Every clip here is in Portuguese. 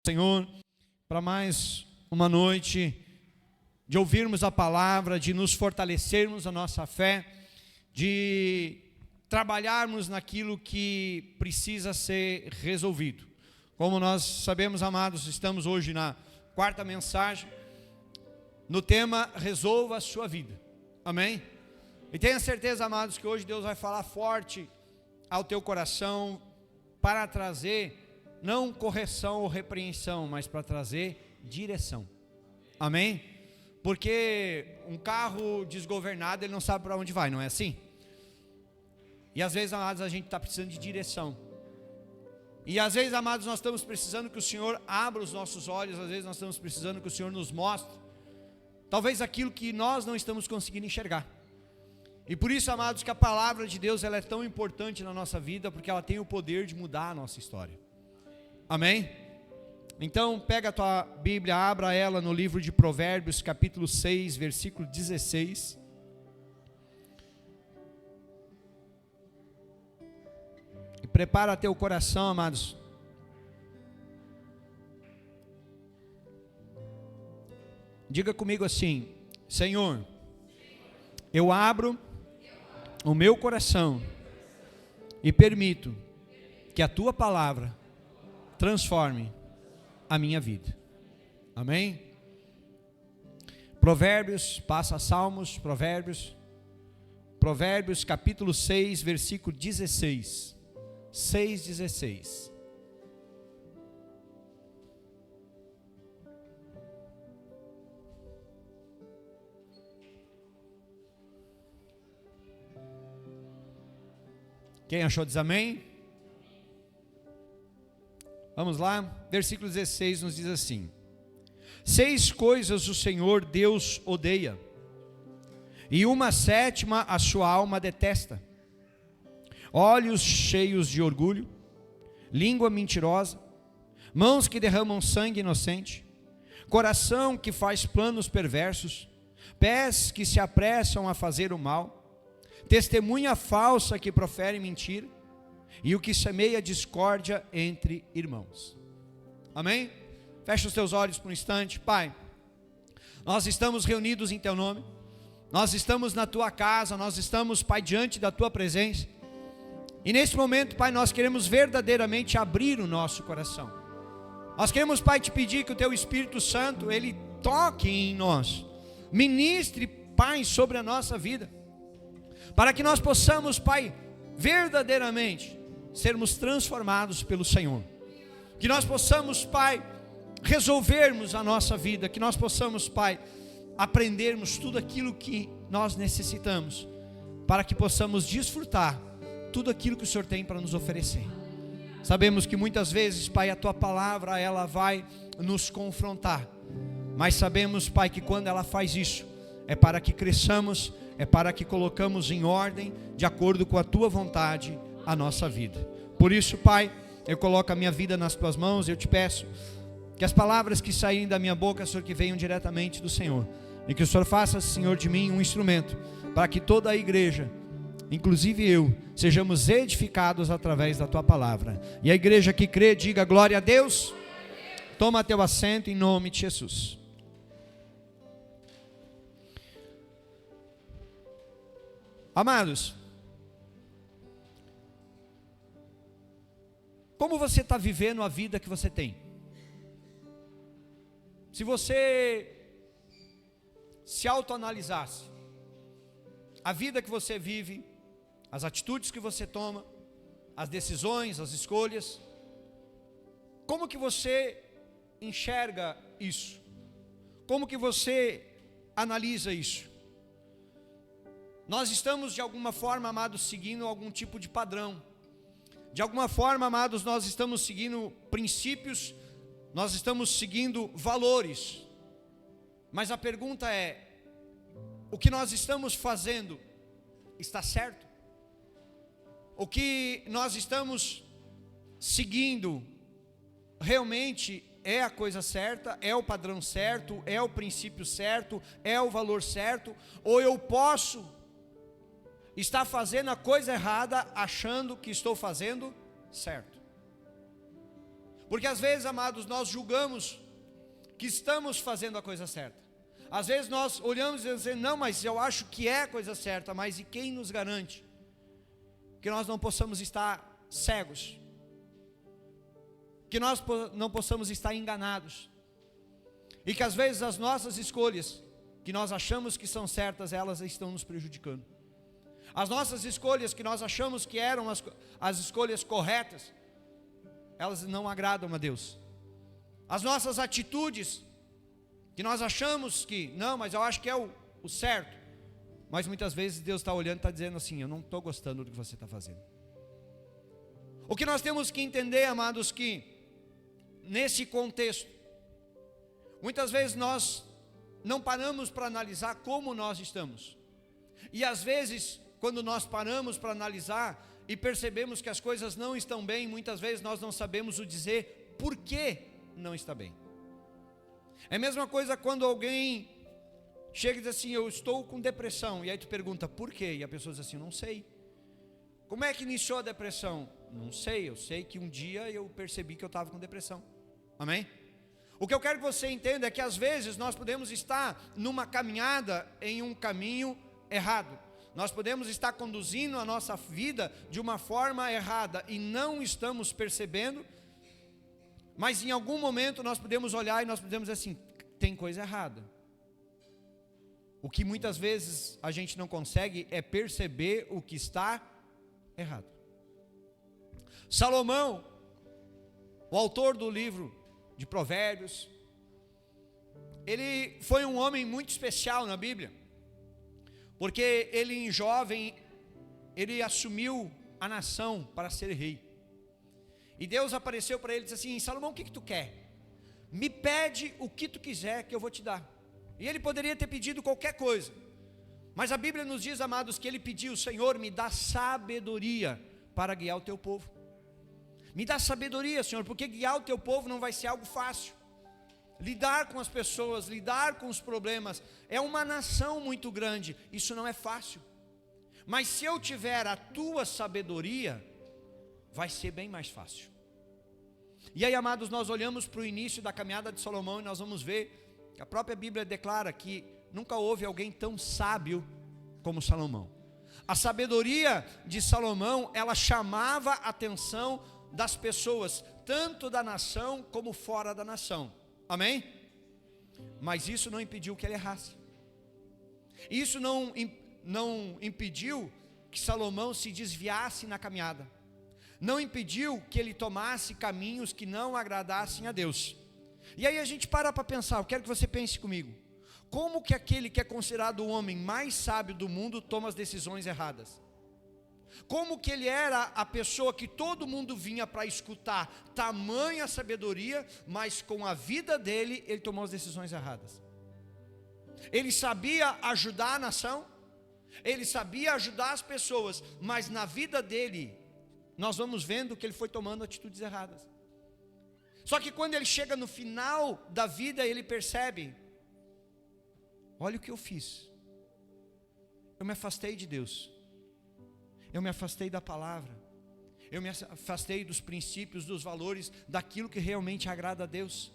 Senhor, para mais uma noite de ouvirmos a palavra, de nos fortalecermos a nossa fé, de trabalharmos naquilo que precisa ser resolvido. Como nós sabemos, amados, estamos hoje na quarta mensagem, no tema Resolva a Sua Vida. Amém? E tenha certeza, amados, que hoje Deus vai falar forte ao teu coração para trazer não correção ou repreensão, mas para trazer direção. Amém? Porque um carro desgovernado, ele não sabe para onde vai, não é assim? E às vezes, amados, a gente está precisando de direção. E às vezes, amados, nós estamos precisando que o Senhor abra os nossos olhos. Às vezes nós estamos precisando que o Senhor nos mostre talvez aquilo que nós não estamos conseguindo enxergar. E por isso, amados, que a palavra de Deus ela é tão importante na nossa vida, porque ela tem o poder de mudar a nossa história. Amém? Então pega a tua Bíblia, abra ela no livro de Provérbios, capítulo 6, versículo 16. E prepara teu coração, amados. Diga comigo assim: Senhor, eu abro o meu coração e permito que a tua palavra transforme a minha vida. Amém? Provérbios, passa Salmos, Provérbios capítulo 6, versículo 16. 6:16. Quem achou diz amém? Vamos lá, versículo 16 nos diz assim: 6 coisas o Senhor Deus odeia, e uma sétima a sua alma detesta: olhos cheios de orgulho, língua mentirosa, mãos que derramam sangue inocente, coração que faz planos perversos, pés que se apressam a fazer o mal, testemunha falsa que profere mentira, e o que semeia discórdia entre irmãos. Amém? Fecha os teus olhos por um instante. Pai, nós estamos reunidos em teu nome, nós estamos na tua casa, nós estamos, Pai, diante da tua presença, e nesse momento, Pai, nós queremos verdadeiramente abrir o nosso coração. Nós queremos, Pai, te pedir que o teu Espírito Santo, ele toque em nós, ministre, Pai, sobre a nossa vida, para que nós possamos, Pai, verdadeiramente sermos transformados pelo Senhor, que nós possamos, Pai, resolvermos a nossa vida, que nós possamos, Pai, aprendermos tudo aquilo que nós necessitamos, para que possamos desfrutar tudo aquilo que o Senhor tem para nos oferecer. Sabemos que muitas vezes, Pai, a tua palavra, ela vai nos confrontar, mas sabemos, Pai, que quando ela faz isso, é para que cresçamos, é para que colocamos em ordem, de acordo com a tua vontade, a nossa vida. Por isso, Pai, eu coloco a minha vida nas tuas mãos. Eu te peço que as palavras que saírem da minha boca, Senhor, que venham diretamente do Senhor, e que o Senhor faça, Senhor, de mim um instrumento, para que toda a igreja, inclusive eu, sejamos edificados através da tua palavra. E a igreja que crê, diga glória a Deus. Toma teu assento em nome de Jesus. Amados, como você está vivendo a vida que você tem? Se você se autoanalisasse, a vida que você vive, as atitudes que você toma, as decisões, as escolhas, como que você enxerga isso? Como que você analisa isso? Nós estamos de alguma forma, amados, seguindo algum tipo de padrão. De alguma forma, amados, nós estamos seguindo princípios, nós estamos seguindo valores. Mas a pergunta é: o que nós estamos fazendo está certo? O que nós estamos seguindo realmente é a coisa certa, é o padrão certo, é o princípio certo, é o valor certo? Ou eu posso estar fazendo a coisa errada achando que estou fazendo certo? Porque às vezes, amados, nós julgamos que estamos fazendo a coisa certa. Às vezes nós olhamos e dizemos, não, mas eu acho que é a coisa certa, mas e quem nos garante que nós não possamos estar cegos? Que nós não possamos estar enganados? E que às vezes as nossas escolhas, que nós achamos que são certas, elas estão nos prejudicando. As nossas escolhas que nós achamos que eram as escolhas corretas, elas não agradam a Deus. As nossas atitudes, que nós achamos que, não, mas eu acho que é o certo, mas muitas vezes Deus está olhando e está dizendo assim, eu não estou gostando do que você está fazendo. O que nós temos que entender, amados, que nesse contexto, muitas vezes nós não paramos para analisar como nós estamos. E às vezes, quando nós paramos para analisar e percebemos que as coisas não estão bem, muitas vezes nós não sabemos o dizer por que não está bem. É a mesma coisa quando alguém chega e diz assim, eu estou com depressão, e aí tu pergunta, por quê? E a pessoa diz assim, não sei. Como é que iniciou a depressão? Não sei, eu sei que um dia eu percebi que eu estava com depressão. Amém? O que eu quero que você entenda é que às vezes nós podemos estar numa caminhada em um caminho errado. Nós podemos estar conduzindo a nossa vida de uma forma errada e não estamos percebendo, mas em algum momento nós podemos olhar e nós podemos dizer assim, tem coisa errada. O que muitas vezes a gente não consegue é perceber o que está errado. Salomão, o autor do livro de Provérbios, ele foi um homem muito especial na Bíblia, porque ele em jovem, ele assumiu a nação para ser rei. E Deus apareceu para ele e disse assim, Salomão, o que tu quer? Me pede o que tu quiser que eu vou te dar. E ele poderia ter pedido qualquer coisa, mas a Bíblia nos diz, amados, que ele pediu, Senhor, me dá sabedoria para guiar o teu povo. Me dá sabedoria, Senhor, porque guiar o teu povo não vai ser algo fácil. Lidar com as pessoas, lidar com os problemas, é uma nação muito grande, isso não é fácil. Mas se eu tiver a tua sabedoria, vai ser bem mais fácil. E aí, amados, nós olhamos para o início da caminhada de Salomão e nós vamos ver que a própria Bíblia declara que nunca houve alguém tão sábio como Salomão. A sabedoria de Salomão, ela chamava a atenção das pessoas, tanto da nação como fora da nação. Amém? Mas isso não impediu que ele errasse. Isso não impediu que Salomão se desviasse na caminhada. Não impediu que ele tomasse caminhos que não agradassem a Deus. E aí a gente para pensar, eu quero que você pense comigo. Como que aquele que é considerado o homem mais sábio do mundo toma as decisões erradas? Como que ele era a pessoa que todo mundo vinha para escutar tamanha sabedoria, mas com a vida dele, ele tomou as decisões erradas. Ele sabia ajudar a nação, ele sabia ajudar as pessoas, mas na vida dele, nós vamos vendo que ele foi tomando atitudes erradas. Só que quando ele chega no final da vida, ele percebe, olha o que eu fiz, eu me afastei de Deus, eu me afastei da palavra, eu me afastei dos princípios, dos valores, daquilo que realmente agrada a Deus.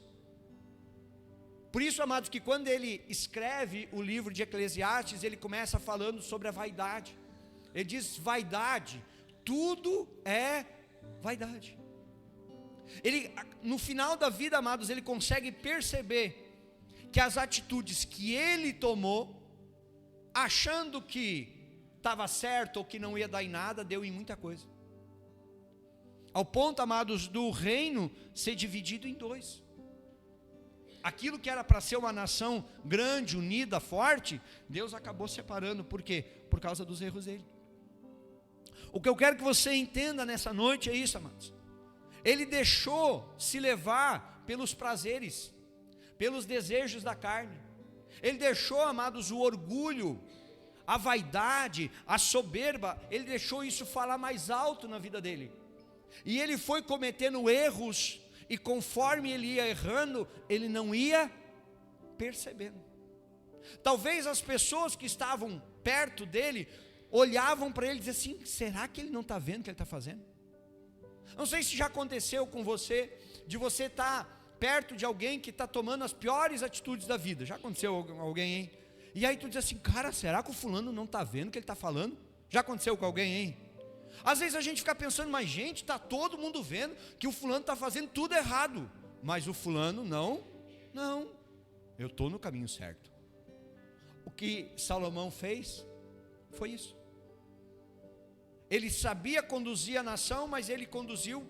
Por isso, amados, que quando ele escreve o livro de Eclesiastes, ele começa falando sobre a vaidade. Ele diz, vaidade, tudo é vaidade. Ele, no final da vida, amados, ele consegue perceber que as atitudes que ele tomou, achando que estava certo ou que não ia dar em nada, deu em muita coisa. Ao ponto, amados, do reino ser dividido em dois. Aquilo que era para ser uma nação grande, unida, forte, Deus acabou separando. Por quê? Por causa dos erros dele. O que eu quero que você entenda nessa noite é isso, amados. Ele deixou se levar pelos prazeres, pelos desejos da carne. Ele deixou, amados, o orgulho, a vaidade, a soberba, ele deixou isso falar mais alto na vida dele. E ele foi cometendo erros, e conforme ele ia errando, ele não ia percebendo. Talvez as pessoas que estavam perto dele, olhavam para ele e diziam assim, será que ele não está vendo o que ele está fazendo? Não sei se já aconteceu com você, de você estar perto de alguém que está tomando as piores atitudes da vida. Já aconteceu com alguém, hein? E aí tu diz assim, cara, será que o fulano não está vendo o que ele está falando? Já aconteceu com alguém, hein? Às vezes a gente fica pensando, mas gente, está todo mundo vendo que o fulano está fazendo tudo errado. Mas o fulano não, eu estou no caminho certo. O que Salomão fez foi isso. Ele sabia conduzir a nação, mas ele conduziu,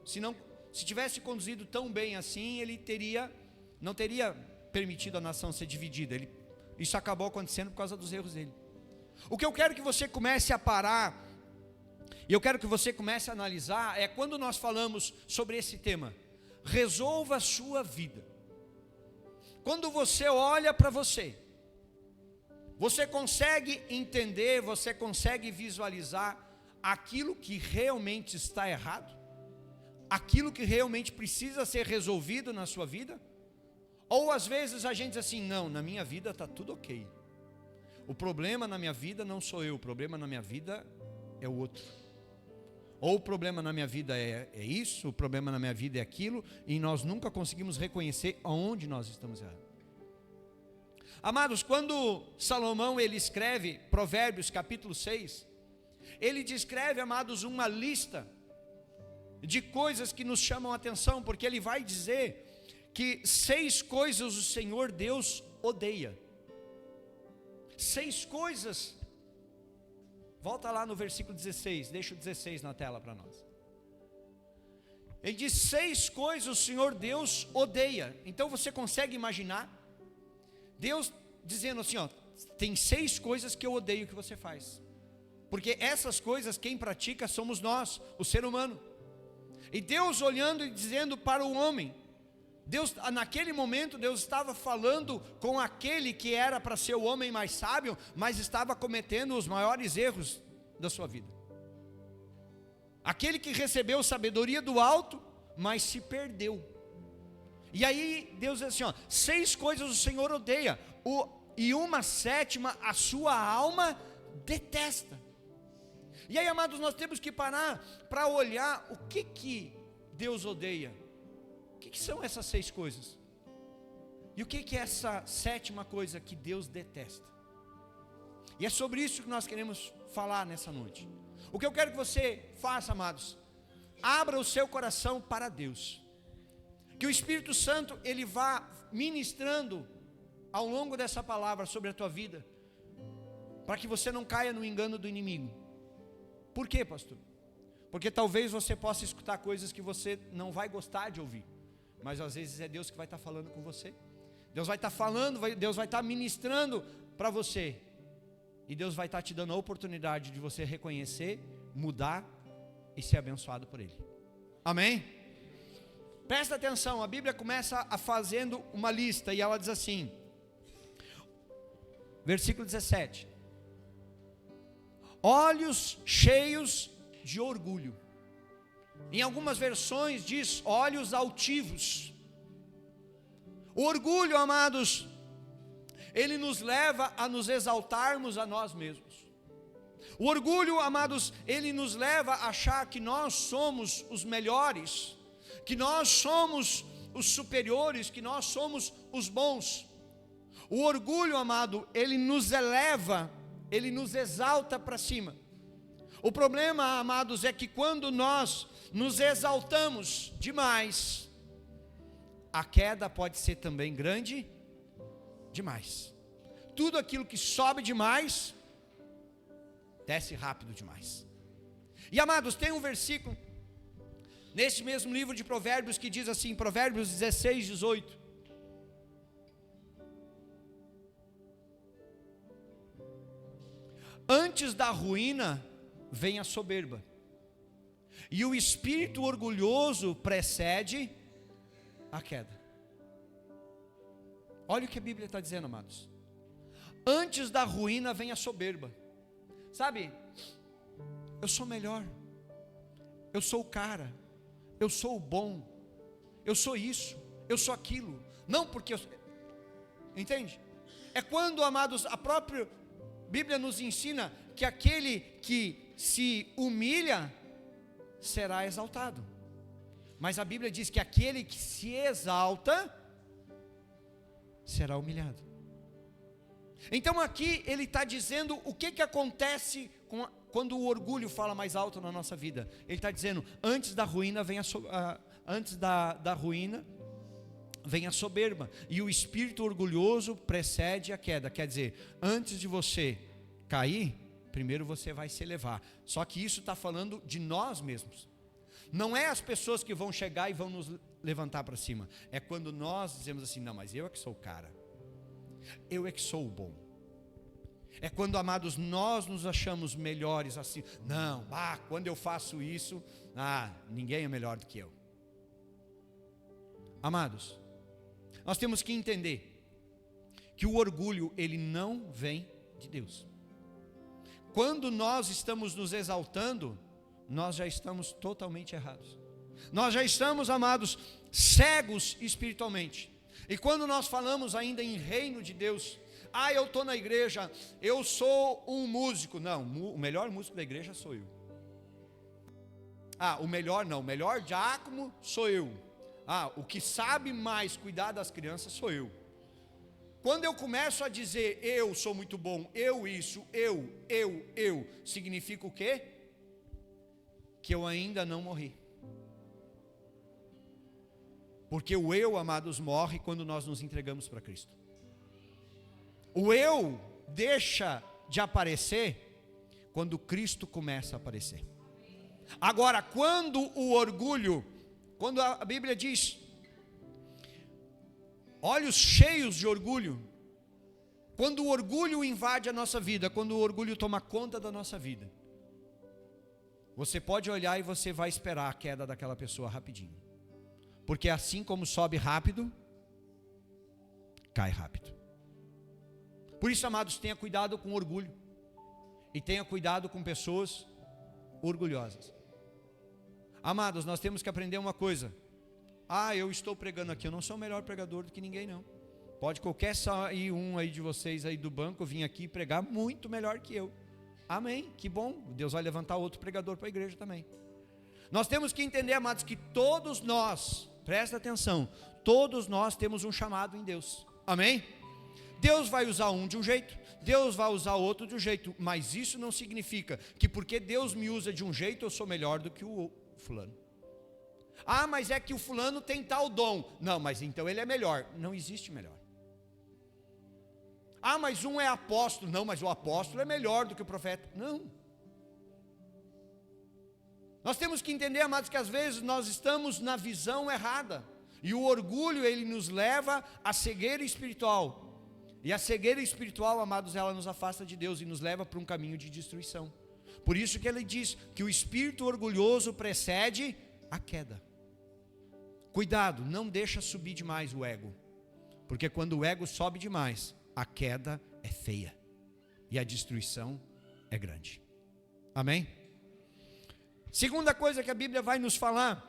se tivesse conduzido tão bem assim, ele não teria permitido a nação ser dividida. Isso acabou acontecendo por causa dos erros dele. O que eu quero que você comece a parar, e eu quero que você comece a analisar, é quando nós falamos sobre esse tema, resolva a sua vida. Quando você olha para você consegue entender, você consegue visualizar aquilo que realmente está errado? Aquilo que realmente precisa ser resolvido na sua vida? Ou às vezes a gente diz assim, não, na minha vida está tudo ok. O problema na minha vida não sou eu, o problema na minha vida é o outro. Ou o problema na minha vida é isso, o problema na minha vida é aquilo, e nós nunca conseguimos reconhecer aonde nós estamos errados. Amados, quando Salomão ele escreve Provérbios capítulo 6, ele descreve, amados, uma lista de coisas que nos chamam a atenção, porque ele vai dizer que 6 coisas o Senhor Deus odeia. 6 coisas. Volta lá no versículo 16, deixa o 16 na tela para nós. Ele diz 6 coisas o Senhor Deus odeia. Então você consegue imaginar Deus dizendo assim, ó, tem 6 coisas que eu odeio que você faz. Porque essas coisas quem pratica somos nós, o ser humano. E Deus olhando e dizendo para o homem, Deus, naquele momento Deus estava falando com aquele que era para ser o homem mais sábio, mas estava cometendo os maiores erros da sua vida. Aquele que recebeu sabedoria do alto, mas se perdeu. E aí Deus diz assim, ó, 6 coisas o Senhor odeia, e uma 7ª a sua alma detesta. E aí, amados, nós temos que parar para olhar o que Deus odeia. O que são essas 6 coisas? E o que é essa 7ª coisa que Deus detesta? E é sobre isso que nós queremos falar nessa noite. O que eu quero que você faça, amados, abra o seu coração para Deus. Que o Espírito Santo, ele vá ministrando ao longo dessa palavra sobre a tua vida, para que você não caia no engano do inimigo. Por quê, pastor? Porque talvez você possa escutar coisas que você não vai gostar de ouvir, mas às vezes é Deus que vai estar falando com você. Deus vai estar falando, Deus vai estar ministrando para você, e Deus vai estar te dando a oportunidade de você reconhecer, mudar e ser abençoado por Ele. Amém? Presta atenção, a Bíblia começa fazendo uma lista, e ela diz assim, versículo 17, olhos cheios de orgulho. Em algumas versões diz olhos altivos. O orgulho, amados, ele nos leva a nos exaltarmos a nós mesmos. O orgulho, amados, ele nos leva a achar que nós somos os melhores, que nós somos os superiores, que nós somos os bons. O orgulho, amado, ele nos eleva, ele nos exalta para cima. O problema, amados, é que quando nós nos exaltamos demais, a queda pode ser também grande demais. Tudo aquilo que sobe demais, desce rápido demais. E, amados, tem um versículo nesse mesmo livro de Provérbios que diz assim, Provérbios 16, 18. Antes da ruína vem a soberba, e o espírito orgulhoso precede a queda. Olha o que a Bíblia está dizendo, amados. Antes da ruína vem a soberba. Sabe, eu sou melhor, eu sou o cara, eu sou o bom, eu sou isso, eu sou aquilo. Não porque eu... Entende? É quando, amados, a própria Bíblia nos ensina que aquele que se humilha será exaltado. Mas a Bíblia diz que aquele que se exalta será humilhado. Então aqui ele está dizendo o que acontece quando o orgulho fala mais alto na nossa vida. Ele está dizendo, antes da ruína vem da ruína vem a soberba, e o espírito orgulhoso precede a queda. Quer dizer, antes de você cair, primeiro você vai se elevar. Só que isso está falando de nós mesmos. Não é as pessoas que vão chegar e vão nos levantar para cima. É quando nós dizemos assim, não, mas eu é que sou o cara. Eu é que sou o bom. É quando, amados, nós nos achamos melhores assim. Não, quando eu faço isso, ninguém é melhor do que eu. Amados, nós temos que entender que o orgulho, ele não vem de Deus. Quando nós estamos nos exaltando, nós já estamos totalmente errados. Nós já estamos, amados, cegos espiritualmente. E quando nós falamos ainda em reino de Deus, eu estou na igreja, eu sou um músico. Não, o melhor músico da igreja sou eu. O melhor diácono sou eu. O que sabe mais cuidar das crianças sou eu. Quando eu começo a dizer eu sou muito bom, eu isso, eu, significa o quê? Que eu ainda não morri. Porque o eu, amados, morre quando nós nos entregamos para Cristo. O eu deixa de aparecer quando Cristo começa a aparecer. Agora, quando o orgulho, quando a Bíblia diz, olhos cheios de orgulho, quando o orgulho invade a nossa vida, quando o orgulho toma conta da nossa vida, você pode olhar e você vai esperar a queda daquela pessoa rapidinho. Porque assim como sobe rápido, cai rápido. Por isso, amados, tenha cuidado com orgulho. E tenha cuidado com pessoas orgulhosas. Amados, nós temos que aprender uma coisa. Eu estou pregando aqui, eu não sou o melhor pregador do que ninguém não. Pode qualquer sair um aí de vocês aí do banco vir aqui pregar muito melhor que eu. Amém, que bom, Deus vai levantar outro pregador para a igreja também. Nós temos que entender, amados, que todos nós, presta atenção, todos nós temos um chamado em Deus. Amém? Deus vai usar um de um jeito, Deus vai usar outro de um jeito, mas isso não significa que porque Deus me usa de um jeito, eu sou melhor do que o fulano. Mas é que o fulano tem tal dom. Não, mas então ele é melhor. Não existe melhor. Mas um é apóstolo. Não, mas o apóstolo é melhor do que o profeta. Não. Nós temos que entender, amados, que às vezes nós estamos na visão errada. E o orgulho, ele nos leva à cegueira espiritual. E a cegueira espiritual, amados, ela nos afasta de Deus e nos leva para um caminho de destruição. Por isso que ele diz que o espírito orgulhoso precede a queda. Cuidado, não deixa subir demais o ego. Porque quando o ego sobe demais, a queda é feia. E a destruição é grande. Amém? Segunda coisa que a Bíblia vai nos falar.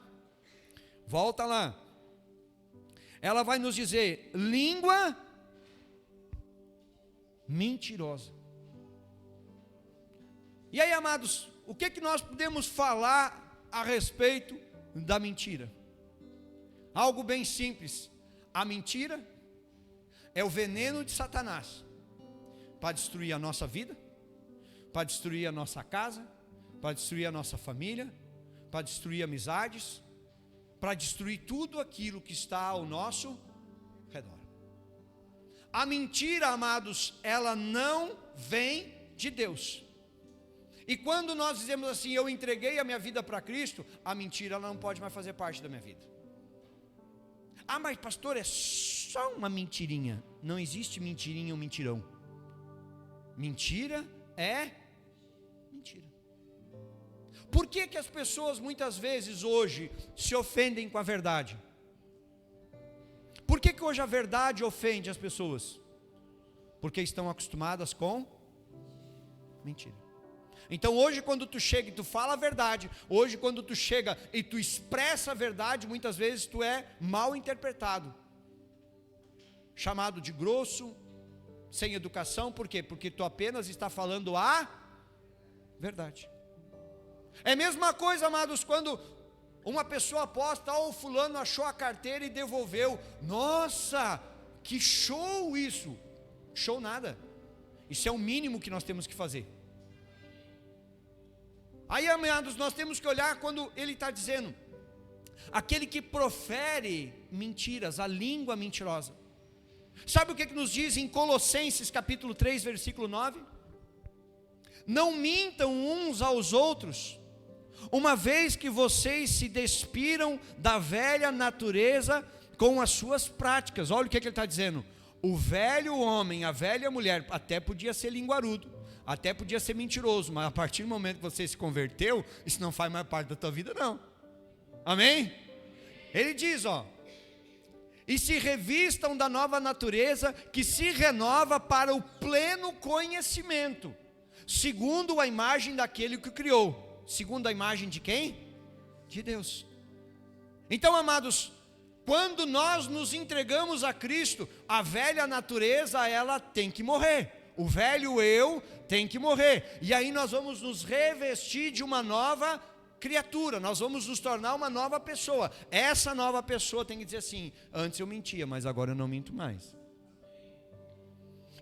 Volta lá. Ela vai nos dizer, língua mentirosa. E aí, amados, o que nós podemos falar a respeito da mentira? Algo bem simples. A mentira é o veneno de Satanás para destruir a nossa vida, para destruir a nossa casa, para destruir a nossa família, para destruir amizades, para destruir tudo aquilo que está ao nosso redor. A mentira, amados, ela não vem de Deus. E quando nós dizemos assim, eu entreguei a minha vida para Cristo, a mentira ela não pode mais fazer parte da minha vida. Mas pastor, é só uma mentirinha. Não existe mentirinha ou mentirão. Mentira é mentira. Por que as pessoas muitas vezes hoje se ofendem com a verdade? Por que hoje a verdade ofende as pessoas? Porque estão acostumadas com mentira. Então hoje quando tu chega e tu fala a verdade, hoje quando tu chega e tu expressa a verdade, muitas vezes tu é mal interpretado, chamado de grosso, sem educação. Por quê? Porque tu apenas está falando a verdade. É a mesma coisa, amados, quando Uma pessoa aposta, o fulano achou a carteira e devolveu. Nossa, que show isso! Show nada. Isso é o mínimo que nós temos que fazer. Aí, amados, nós temos que olhar quando ele está dizendo, aquele que profere mentiras, a língua mentirosa. Sabe o que nos diz em Colossenses capítulo 3, versículo 9? Não mintam uns aos outros, uma vez que vocês se despiram da velha natureza com as suas práticas. Olha o que ele está dizendo. O velho homem, a velha mulher, até podia ser linguarudo, até podia ser mentiroso, mas a partir do momento que você se converteu, isso não faz mais parte da tua vida não. Amém? Ele diz, e se revistam da nova natureza, que se renova para o pleno conhecimento, segundo a imagem daquele que o criou. Segundo a imagem de quem? De Deus. Então, amados, quando nós nos entregamos a Cristo, a velha natureza, ela tem que morrer. O velho eu tem que morrer. E aí nós vamos nos revestir de uma nova criatura, nós vamos nos tornar uma nova pessoa. Essa nova pessoa tem que dizer assim, antes eu mentia, mas agora eu não minto mais.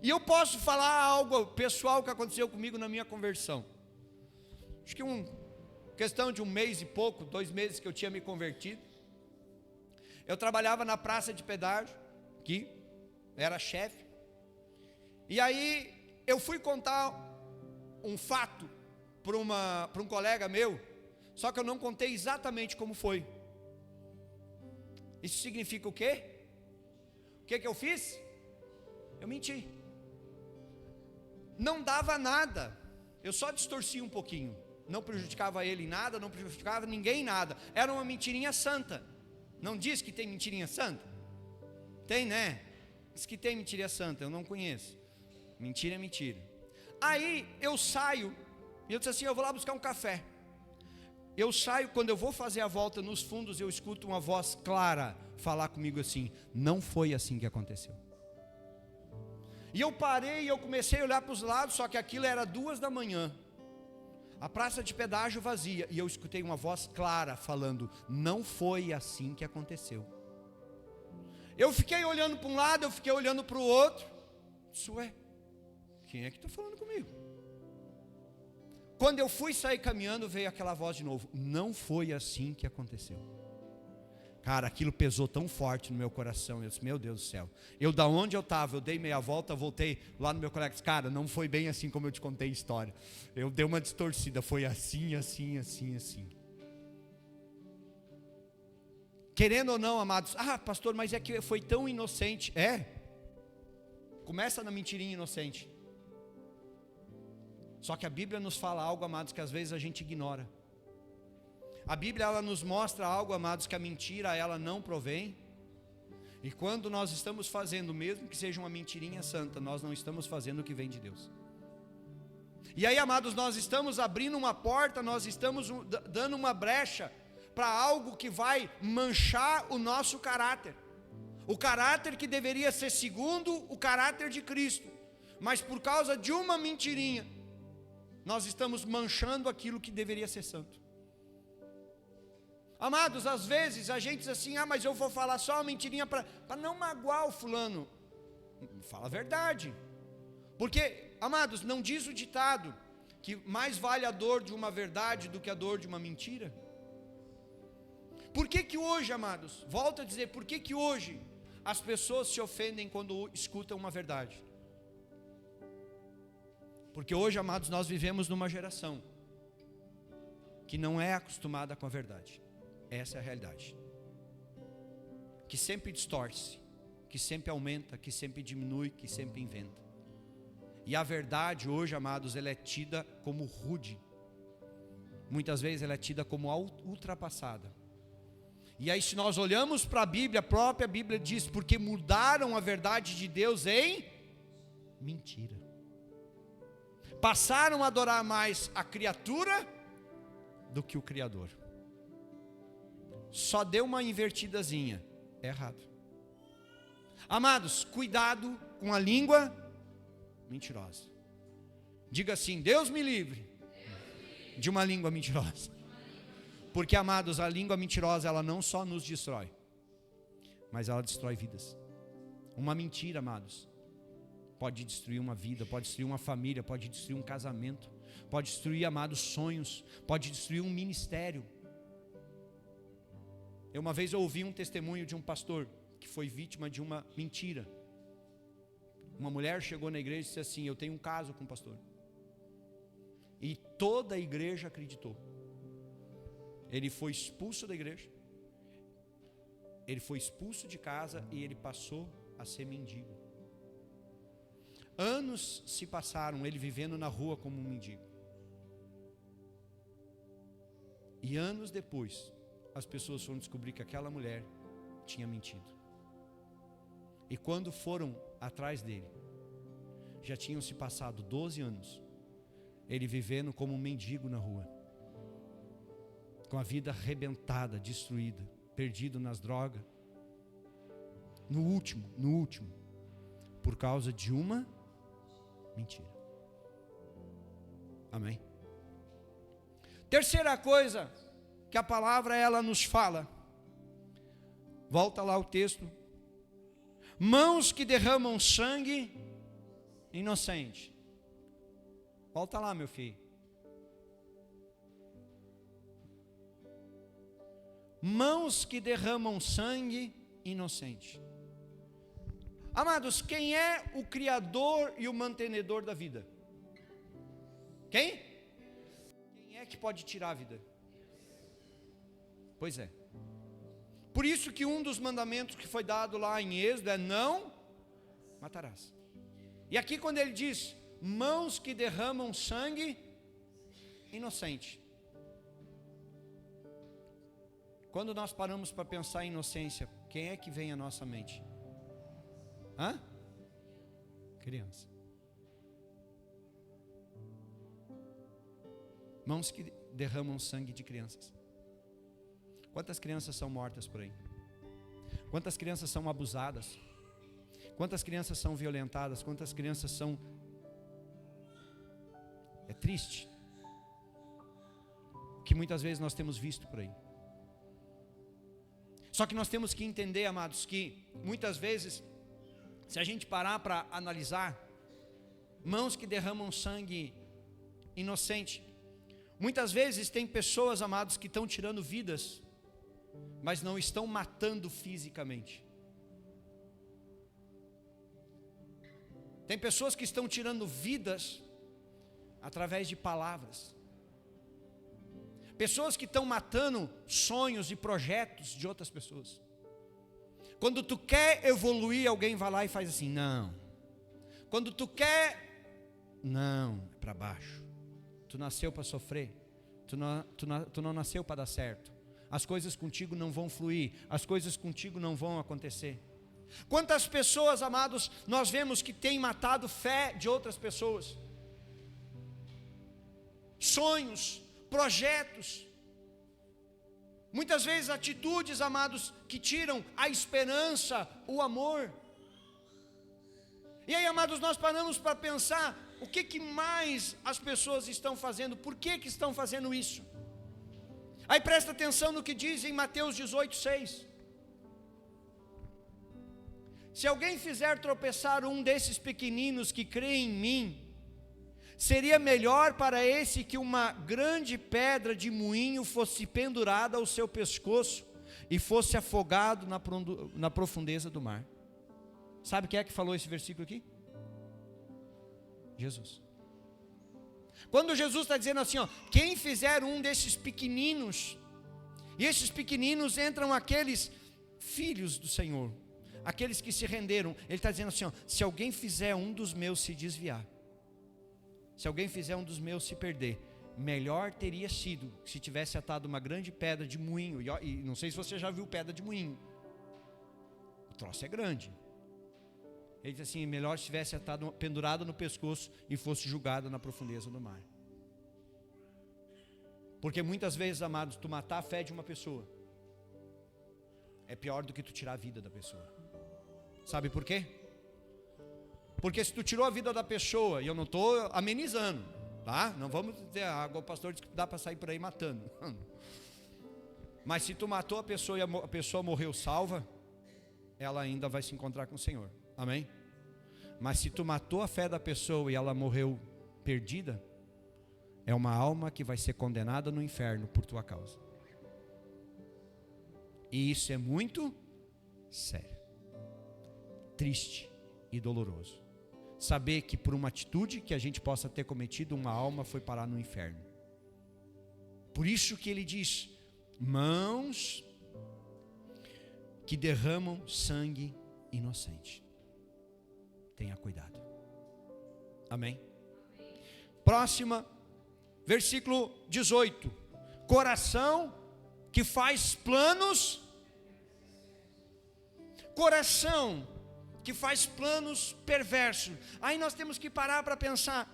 E eu posso falar algo pessoal que aconteceu comigo na minha conversão. Acho que questão de 1 mês e pouco, 2 meses que eu tinha me convertido. Eu trabalhava na praça de pedágio, aqui, era chefe. E aí eu fui contar um fato para um colega meu, só que eu não contei exatamente como foi. Isso significa o quê? O que eu fiz? Eu menti. Não dava nada, eu só distorcia um pouquinho. Não prejudicava ele em nada, não prejudicava ninguém em nada. Era uma mentirinha santa. Não diz que tem mentirinha santa? Tem, né? Diz que tem mentirinha santa, eu não conheço. Mentira é mentira. Aí eu saio, e eu disse assim, eu vou lá buscar um café. Eu saio, quando eu vou fazer a volta nos fundos, eu escuto uma voz clara falar comigo assim, não foi assim que aconteceu. E eu parei e eu comecei a olhar para os lados, só que aquilo era 2 da manhã. A praça de pedágio vazia, e eu escutei uma voz clara falando, não foi assim que aconteceu. Eu fiquei olhando para um lado, eu fiquei olhando para o outro. Isso é, quem é que está falando comigo? Quando eu fui sair caminhando, veio aquela voz de novo, não foi assim que aconteceu. Cara, aquilo pesou tão forte no meu coração, eu disse, meu Deus do céu. Eu da onde eu estava, eu dei meia volta, voltei lá no meu colega, disse, cara, não foi bem assim como eu te contei a história. Eu dei uma distorcida, foi assim, assim, assim, assim. Querendo ou não, amados, pastor, mas é que foi tão inocente. Começa na mentirinha inocente. Só que a Bíblia nos fala algo, amados, que às vezes a gente ignora. A Bíblia, ela nos mostra algo, amados, que a mentira, ela não provém. E quando nós estamos fazendo, mesmo que seja uma mentirinha santa, nós não estamos fazendo o que vem de Deus. E aí, amados, nós estamos abrindo uma porta, nós estamos dando uma brecha para algo que vai manchar o nosso caráter. O caráter que deveria ser segundo o caráter de Cristo. Mas por causa de uma mentirinha, nós estamos manchando aquilo que deveria ser santo. Amados, às vezes a gente diz assim, mas eu vou falar só uma mentirinha para não magoar o fulano. Fala a verdade. Porque, amados, não diz o ditado que mais vale a dor de uma verdade do que a dor de uma mentira? Por que hoje, amados, volto a dizer, por que hoje as pessoas se ofendem quando escutam uma verdade? Porque hoje, amados, nós vivemos numa geração que não é acostumada com a verdade. Essa é a realidade. Que sempre distorce, que sempre aumenta, que sempre diminui, que sempre inventa. E a verdade hoje, amados, ela é tida como rude. Muitas vezes ela é tida como ultrapassada. E aí, se nós olhamos para a Bíblia, a própria Bíblia diz, porque mudaram a verdade de Deus em mentira. Passaram a adorar mais a criatura do que o Criador. Só deu uma invertidazinha, é errado. Amados, cuidado com a língua mentirosa. Diga assim, Deus me livre de uma língua mentirosa. Porque, amados, a língua mentirosa, ela não só nos destrói, mas ela destrói vidas. Uma mentira, amados, pode destruir uma vida, pode destruir uma família, pode destruir um casamento, pode destruir, amados, sonhos, pode destruir um ministério. Uma vez eu ouvi um testemunho de um pastor que foi vítima de uma mentira. Uma mulher chegou na igreja e disse assim: eu tenho um caso com o pastor. E toda a igreja acreditou. Ele foi expulso da igreja, ele foi expulso de casa e ele passou a ser mendigo. Anos se passaram ele vivendo na rua como um mendigo. E anos depois, as pessoas foram descobrir que aquela mulher tinha mentido. E quando foram atrás dele, já tinham se passado 12 anos, ele vivendo como um mendigo na rua, com a vida arrebentada, destruída, perdido nas drogas, no último, por causa de uma mentira. Amém? Terceira coisa que a palavra ela nos fala, volta lá o texto: mãos que derramam sangue inocente. Volta lá, meu filho. Mãos que derramam sangue inocente. Amados, quem é o criador e o mantenedor da vida? Quem? Quem é que pode tirar a vida? Pois é. Por isso que um dos mandamentos que foi dado lá em Êxodo é: não matarás. E aqui quando ele diz mãos que derramam sangue inocente, quando nós paramos para pensar em inocência, quem é que vem à nossa mente? Criança. Mãos que derramam sangue de crianças. Quantas crianças são mortas por aí? Quantas crianças são abusadas? Quantas crianças são violentadas? Quantas crianças são... É triste que muitas vezes nós temos visto por aí. Só que nós temos que entender, amados, que muitas vezes, se a gente parar para analisar, mãos que derramam sangue inocente, muitas vezes tem pessoas, amados, que estão tirando vidas, mas não estão matando fisicamente. Tem pessoas que estão tirando vidas através de palavras. Pessoas que estão matando sonhos e projetos de outras pessoas. Quando tu quer evoluir, alguém vai lá e faz assim: não. Quando tu quer, não, é para baixo. Tu nasceu para sofrer. Tu não nasceu para dar certo. As coisas contigo não vão fluir. As coisas contigo não vão acontecer. Quantas pessoas, amados, nós vemos que têm matado fé de outras pessoas. Sonhos, projetos, muitas vezes atitudes, amados, que tiram a esperança, o amor. E aí, amados, nós paramos para pensar o que mais as pessoas estão fazendo, por que estão fazendo isso. Aí presta atenção no que diz em Mateus 18:6. Se alguém fizer tropeçar um desses pequeninos que crê em mim, seria melhor para esse que uma grande pedra de moinho fosse pendurada ao seu pescoço e fosse afogado na profundeza do mar. Sabe quem é que falou esse versículo aqui? Jesus. Quando Jesus está dizendo assim, quem fizer um desses pequeninos, e esses pequeninos entram aqueles filhos do Senhor, aqueles que se renderam, ele está dizendo assim, se alguém fizer um dos meus se desviar, se alguém fizer um dos meus se perder, melhor teria sido se tivesse atado uma grande pedra de moinho, e não sei se você já viu pedra de moinho, o troço é grande. Ele diz assim, melhor se tivesse atado, pendurado no pescoço e fosse jogado na profundeza do mar. Porque muitas vezes, amados, tu matar a fé de uma pessoa é pior do que tu tirar a vida da pessoa. Sabe por quê? Porque se tu tirou a vida da pessoa, e eu não estou amenizando, tá? Não vamos dizer, o pastor disse que dá para sair por aí matando. Mas se tu matou a pessoa e a pessoa morreu salva, ela ainda vai se encontrar com o Senhor. Amém? Mas se tu matou a fé da pessoa e ela morreu perdida, é uma alma que vai ser condenada no inferno por tua causa. E isso é muito sério, triste e doloroso. Saber que por uma atitude que a gente possa ter cometido, uma alma foi parar no inferno. Por isso que ele diz: mãos que derramam sangue inocente. Tenha cuidado. Amém? Próxima, versículo 18. Coração que faz planos. Coração que faz planos perversos. Aí nós temos que parar para pensar.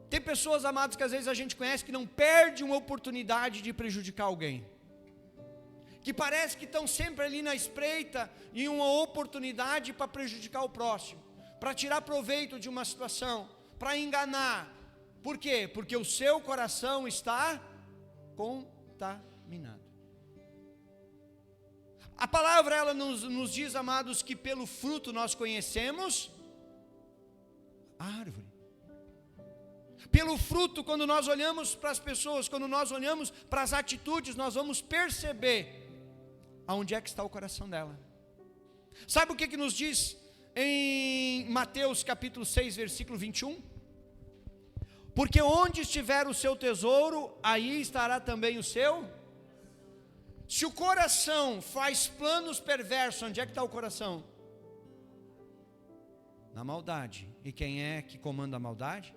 Tem pessoas, amados, que às vezes a gente conhece, que não perde uma oportunidade de prejudicar alguém, que parece que estão sempre ali na espreita, em uma oportunidade para prejudicar o próximo, para tirar proveito de uma situação, para enganar. Por quê? Porque o seu coração está contaminado. A palavra, ela nos diz, amados, que pelo fruto nós conhecemos a árvore. Pelo fruto, quando nós olhamos para as pessoas, quando nós olhamos para as atitudes, nós vamos perceber aonde é que está o coração dela. Sabe o que nos diz em Mateus capítulo 6, versículo 21? Porque onde estiver o seu tesouro, aí estará também o seu. Se o coração faz planos perversos, onde é que está o coração? Na maldade. E quem é que comanda a maldade?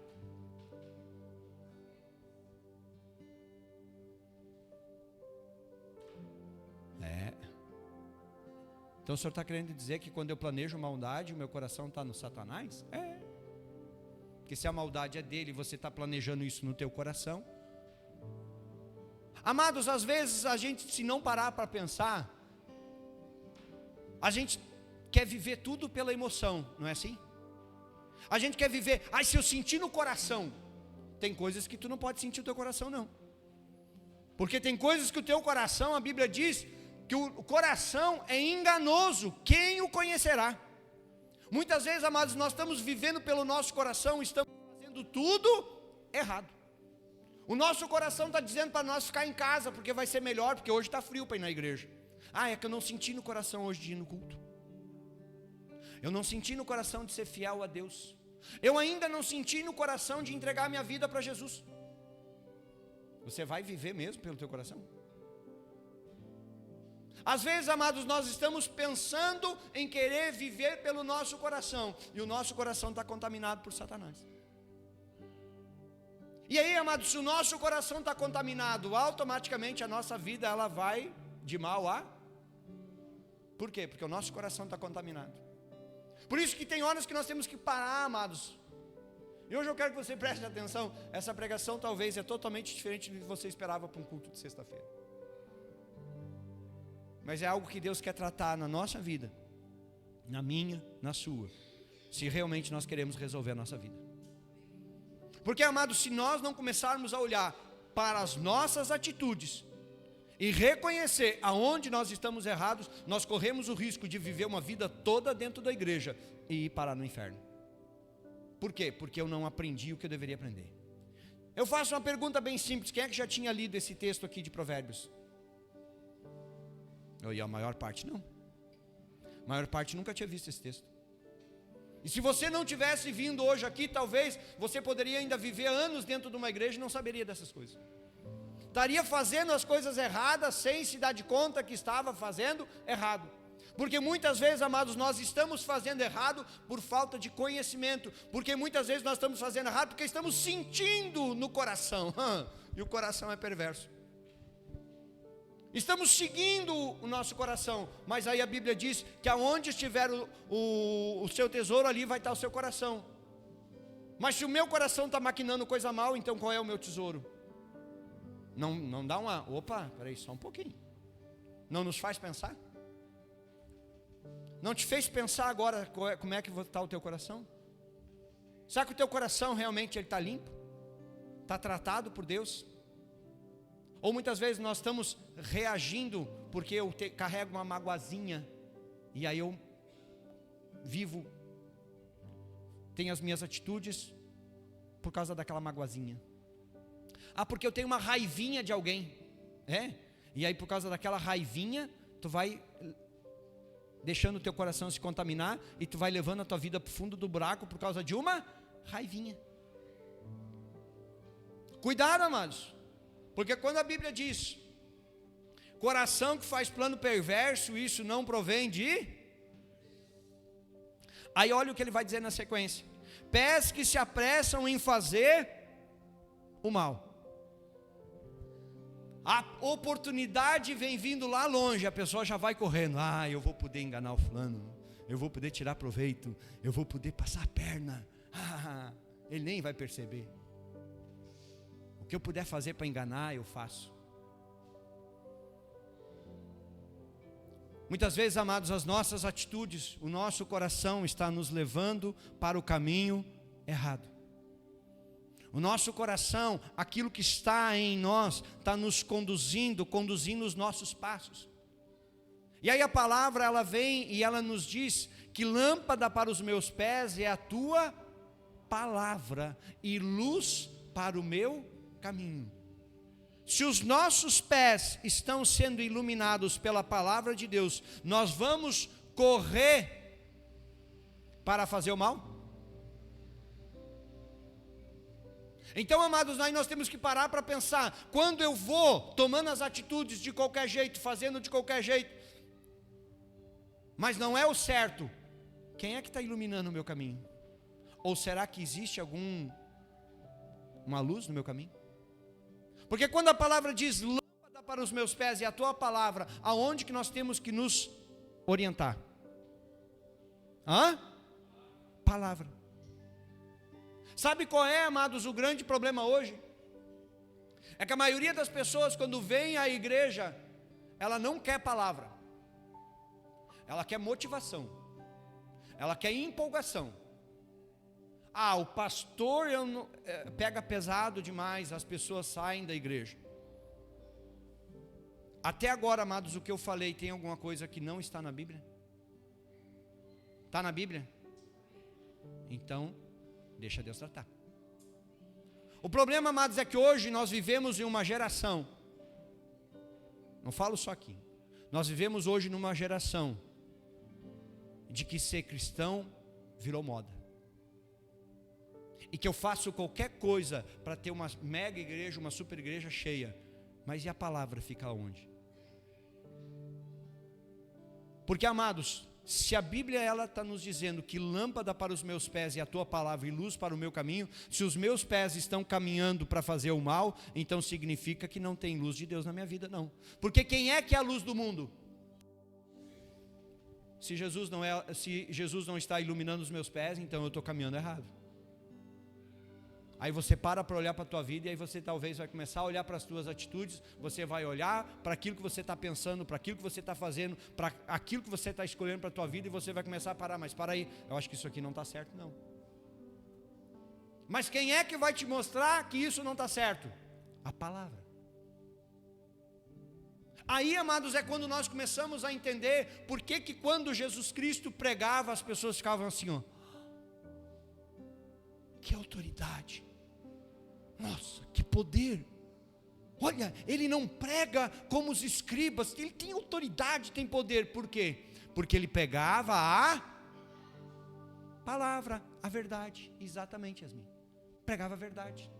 Então o senhor está querendo dizer que quando eu planejo maldade, o meu coração está no Satanás? Porque se a maldade é dele, você está planejando isso no teu coração. Amados, às vezes a gente, se não parar para pensar, a gente quer viver tudo pela emoção, não é assim? A gente quer viver, se eu sentir no coração. Tem coisas que tu não pode sentir no teu coração, não. Porque tem coisas que o teu coração, a Bíblia diz que o coração é enganoso, quem o conhecerá? Muitas vezes, amados, nós estamos vivendo pelo nosso coração, estamos fazendo tudo errado. O nosso coração está dizendo para nós ficar em casa, porque vai ser melhor, porque hoje está frio para ir na igreja. É que eu não senti no coração hoje de ir no culto. Eu não senti no coração de ser fiel a Deus. Eu ainda não senti no coração de entregar minha vida para Jesus. Você vai viver mesmo pelo teu coração? Às vezes, amados, nós estamos pensando em querer viver pelo nosso coração, e o nosso coração está contaminado por Satanás. E aí, amados, se o nosso coração está contaminado, automaticamente a nossa vida, ela vai de mal a... Por quê? Porque o nosso coração está contaminado. Por isso que tem horas que nós temos que parar, amados. E hoje eu quero que você preste atenção. Essa pregação talvez é totalmente diferente do que você esperava para um culto de sexta-feira. Mas é algo que Deus quer tratar na nossa vida, na minha, na sua, se realmente nós queremos resolver a nossa vida. Porque, amados, se nós não começarmos a olhar para as nossas atitudes e reconhecer aonde nós estamos errados, nós corremos o risco de viver uma vida toda dentro da igreja e ir parar no inferno. Por quê? Porque eu não aprendi o que eu deveria aprender. Eu faço uma pergunta bem simples: quem é que já tinha lido esse texto aqui de Provérbios? E a maior parte não. A maior parte nunca tinha visto esse texto. E se você não tivesse vindo hoje aqui, talvez você poderia ainda viver anos dentro de uma igreja e não saberia dessas coisas. Estaria fazendo as coisas erradas sem se dar de conta que estava fazendo errado. Porque muitas vezes, amados, nós estamos fazendo errado por falta de conhecimento. Porque muitas vezes nós estamos fazendo errado porque estamos sentindo no coração. E o coração é perverso. Estamos seguindo o nosso coração, mas aí a Bíblia diz que aonde estiver o seu tesouro, ali vai estar o seu coração. Mas se o meu coração está maquinando coisa mal, então qual é o meu tesouro? Não dá uma... Opa, peraí, só um pouquinho. Não nos faz pensar? Não te fez pensar agora como é que está o teu coração? Será que o teu coração realmente está limpo? Está tratado por Deus? Ou muitas vezes nós estamos reagindo porque eu carrego uma magoazinha, e aí eu vivo, tenho as minhas atitudes por causa daquela magoazinha. Porque eu tenho uma raivinha de alguém, e aí por causa daquela raivinha, tu vai deixando o teu coração se contaminar, e tu vai levando a tua vida para o fundo do buraco por causa de uma raivinha. Cuidado, amados, porque quando a Bíblia diz, coração que faz plano perverso, isso não provém de... Aí olha o que ele vai dizer na sequência: pés que se apressam em fazer o mal. A oportunidade vem vindo lá longe, a pessoa já vai correndo. Eu vou poder enganar o fulano, eu vou poder tirar proveito, eu vou poder passar a perna. Ele nem vai perceber. O que eu puder fazer para enganar, eu faço. Muitas vezes, amados, as nossas atitudes, o nosso coração está nos levando para o caminho errado. O nosso coração, aquilo que está em nós, está nos conduzindo os nossos passos. E aí a palavra, ela vem e ela nos diz que lâmpada para os meus pés é a tua palavra e luz para o meu caminho. Se os nossos pés estão sendo iluminados pela palavra de Deus, nós vamos correr para fazer o mal? Então, amados, aí nós temos que parar para pensar, quando eu vou tomando as atitudes de qualquer jeito, fazendo de qualquer jeito, mas não é o certo, quem é que está iluminando o meu caminho? Ou será que existe uma luz no meu caminho? Porque quando a palavra diz, lâmpada para os meus pés e a tua palavra, aonde que nós temos que nos orientar? Palavra. Sabe qual é, amados, o grande problema hoje? É que a maioria das pessoas, quando vem à igreja, ela não quer palavra, ela quer motivação, ela quer empolgação. O pastor pega pesado demais, as pessoas saem da igreja. Até agora, amados, o que eu falei, tem alguma coisa que não está na Bíblia? Está na Bíblia? Então, deixa Deus tratar. O problema, amados, é que hoje nós vivemos em uma geração, não falo só aqui, nós vivemos hoje numa geração de que ser cristão virou moda, e que eu faço qualquer coisa para ter uma mega igreja, uma super igreja cheia, mas e a palavra fica onde? Porque, amados, se a Bíblia ela está nos dizendo que lâmpada para os meus pés é a tua palavra e luz para o meu caminho, se os meus pés estão caminhando para fazer o mal, então significa que não tem luz de Deus na minha vida, não. Porque quem é que é a luz do mundo? Se Jesus não está iluminando os meus pés, então eu estou caminhando errado. Aí você para olhar para a tua vida, e aí você talvez vai começar a olhar para as tuas atitudes, você vai olhar para aquilo que você está pensando, para aquilo que você está fazendo, para aquilo que você está escolhendo para a tua vida, e você vai começar a parar, mas para aí, eu acho que isso aqui não está certo não. Mas quem é que vai te mostrar que isso não está certo? A palavra. Aí, amados, é quando nós começamos a entender por que quando Jesus Cristo pregava, as pessoas ficavam assim, que autoridade, nossa, que poder, olha, ele não prega como os escribas, ele tem autoridade, tem poder. Por quê? Porque ele pegava a palavra, a verdade. Exatamente, Yasmin, pregava a verdade.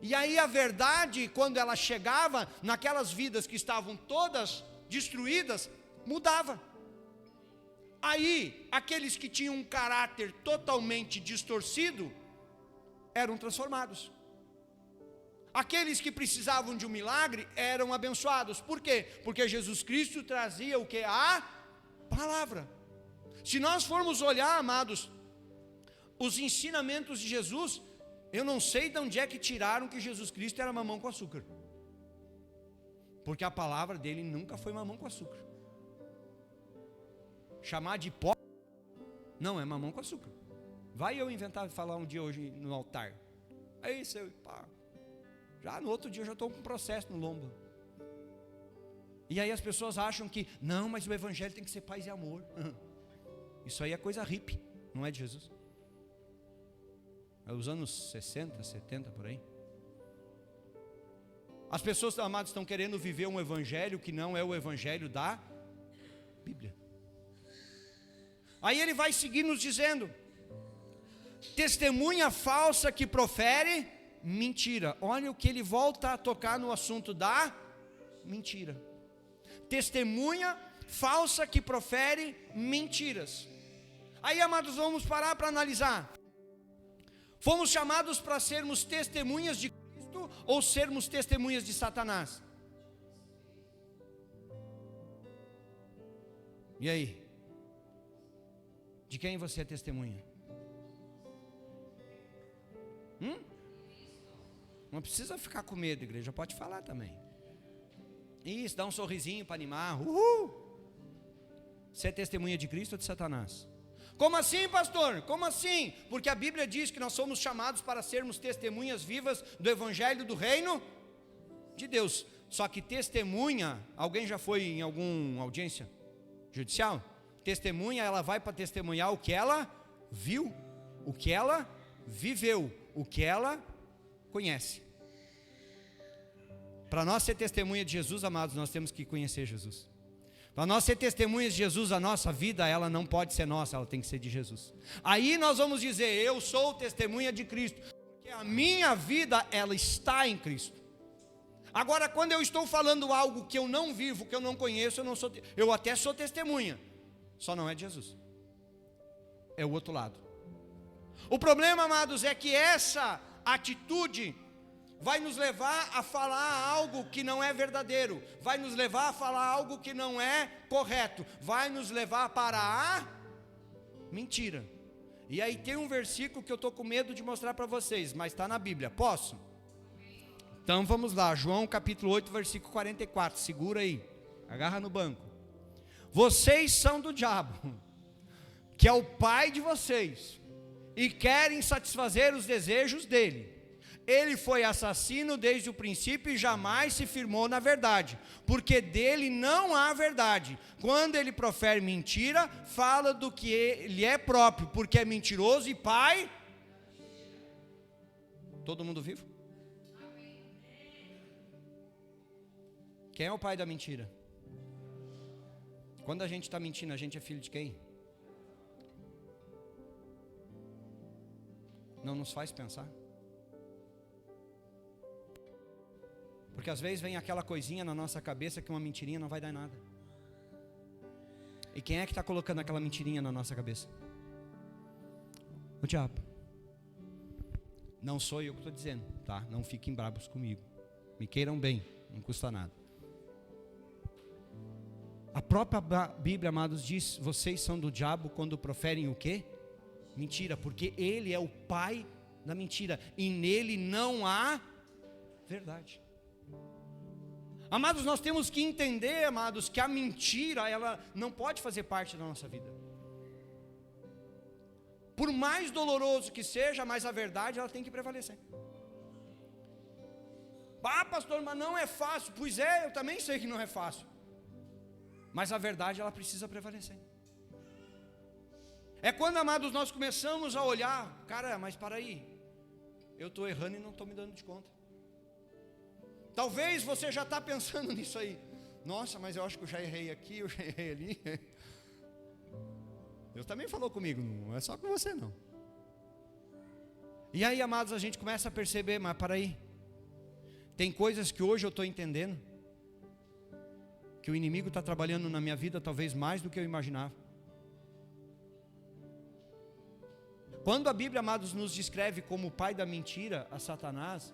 E aí a verdade, quando ela chegava naquelas vidas que estavam todas destruídas, mudava. Aí, aqueles que tinham um caráter totalmente distorcido, eram transformados. Aqueles que precisavam de um milagre, eram abençoados. Por quê? Porque Jesus Cristo trazia o que? A palavra. Se nós formos olhar, amados, os ensinamentos de Jesus, eu não sei de onde é que tiraram que Jesus Cristo era mamão com açúcar. Porque a palavra dele nunca foi mamão com açúcar. Chamar de pó, não, é mamão com açúcar. Vai eu inventar de falar um dia hoje no altar. Aí seu pá. Já no outro dia eu já estou com um processo no lombo. E aí as pessoas acham que, não, mas o evangelho tem que ser paz e amor. Isso aí é coisa hippie, não é de Jesus. É os anos 60, 70 por aí. As pessoas, amados, estão querendo viver um evangelho que não é o evangelho da Bíblia. Aí ele vai seguir nos dizendo: testemunha falsa que profere mentira. Olha o que ele volta a tocar no assunto da mentira. Testemunha falsa que profere mentiras. Aí, amados, vamos parar para analisar. Fomos chamados para sermos testemunhas de Cristo ou sermos testemunhas de Satanás? E aí? De quem você é testemunha? Não precisa ficar com medo, igreja, pode falar também. Isso, dá um sorrisinho para animar. Uhul! Você é testemunha de Cristo ou de Satanás? Como assim, pastor? Como assim? Porque a Bíblia diz que nós somos chamados para sermos testemunhas vivas do Evangelho do Reino de Deus. Só que testemunha, alguém já foi em alguma audiência judicial? Testemunha, ela vai para testemunhar o que ela viu, o que ela viveu, o que ela conhece. Para nós ser testemunha de Jesus, amados, nós temos que conhecer Jesus. Para nós ser testemunhas de Jesus, a nossa vida, ela não pode ser nossa, ela tem que ser de Jesus. Aí nós vamos dizer, eu sou testemunha de Cristo, porque a minha vida, ela está em Cristo. Agora, quando eu estou falando algo que eu não vivo, que eu não conheço, eu até sou testemunha, só não é de Jesus. É o outro lado. O problema, amados, é que essa atitude vai nos levar a falar algo que não é verdadeiro, vai nos levar a falar algo que não é correto, vai nos levar para a mentira. E aí tem um versículo que eu estou com medo de mostrar para vocês, mas está na Bíblia, posso? Então vamos lá, João capítulo 8, versículo 44, segura aí, agarra no banco. Vocês são do diabo, que é o pai de vocês, e querem satisfazer os desejos dele. Ele foi assassino desde o princípio e jamais se firmou na verdade, porque dele não há verdade. Quando ele profere mentira, fala do que ele é próprio, porque é mentiroso e pai. Todo mundo vivo? Quem é o pai da mentira? Quando a gente está mentindo, a gente é filho de quem? Não nos faz pensar? Porque às vezes vem aquela coisinha na nossa cabeça que uma mentirinha não vai dar nada. E quem é que está colocando aquela mentirinha na nossa cabeça? O diabo. Não sou eu que estou dizendo, tá? Não fiquem bravos comigo. Me queiram bem, não custa nada. A própria Bíblia, amados, diz: vocês são do diabo quando proferem o quê? Mentira, porque ele é o pai da mentira, e nele não há verdade. Amados, nós temos que entender, amados, que a mentira, ela não pode fazer parte da nossa vida. Por mais doloroso que seja, mas a verdade, ela tem que prevalecer. Ah, pastor, mas não é fácil. Pois é, eu também sei que não é fácil. Mas a verdade, ela precisa prevalecer. É quando, amados, nós começamos a olhar, cara, mas para aí, eu estou errando e não estou me dando de conta. Talvez você já está pensando nisso aí. Nossa, mas eu acho que eu já errei aqui, eu já errei ali. Deus também falou comigo, não é só com você não. E aí, amados, a gente começa a perceber, mas para aí, tem coisas que hoje eu estou entendendo, que o inimigo está trabalhando na minha vida talvez mais do que eu imaginava. Quando a Bíblia, amados, nos descreve como o pai da mentira, a Satanás,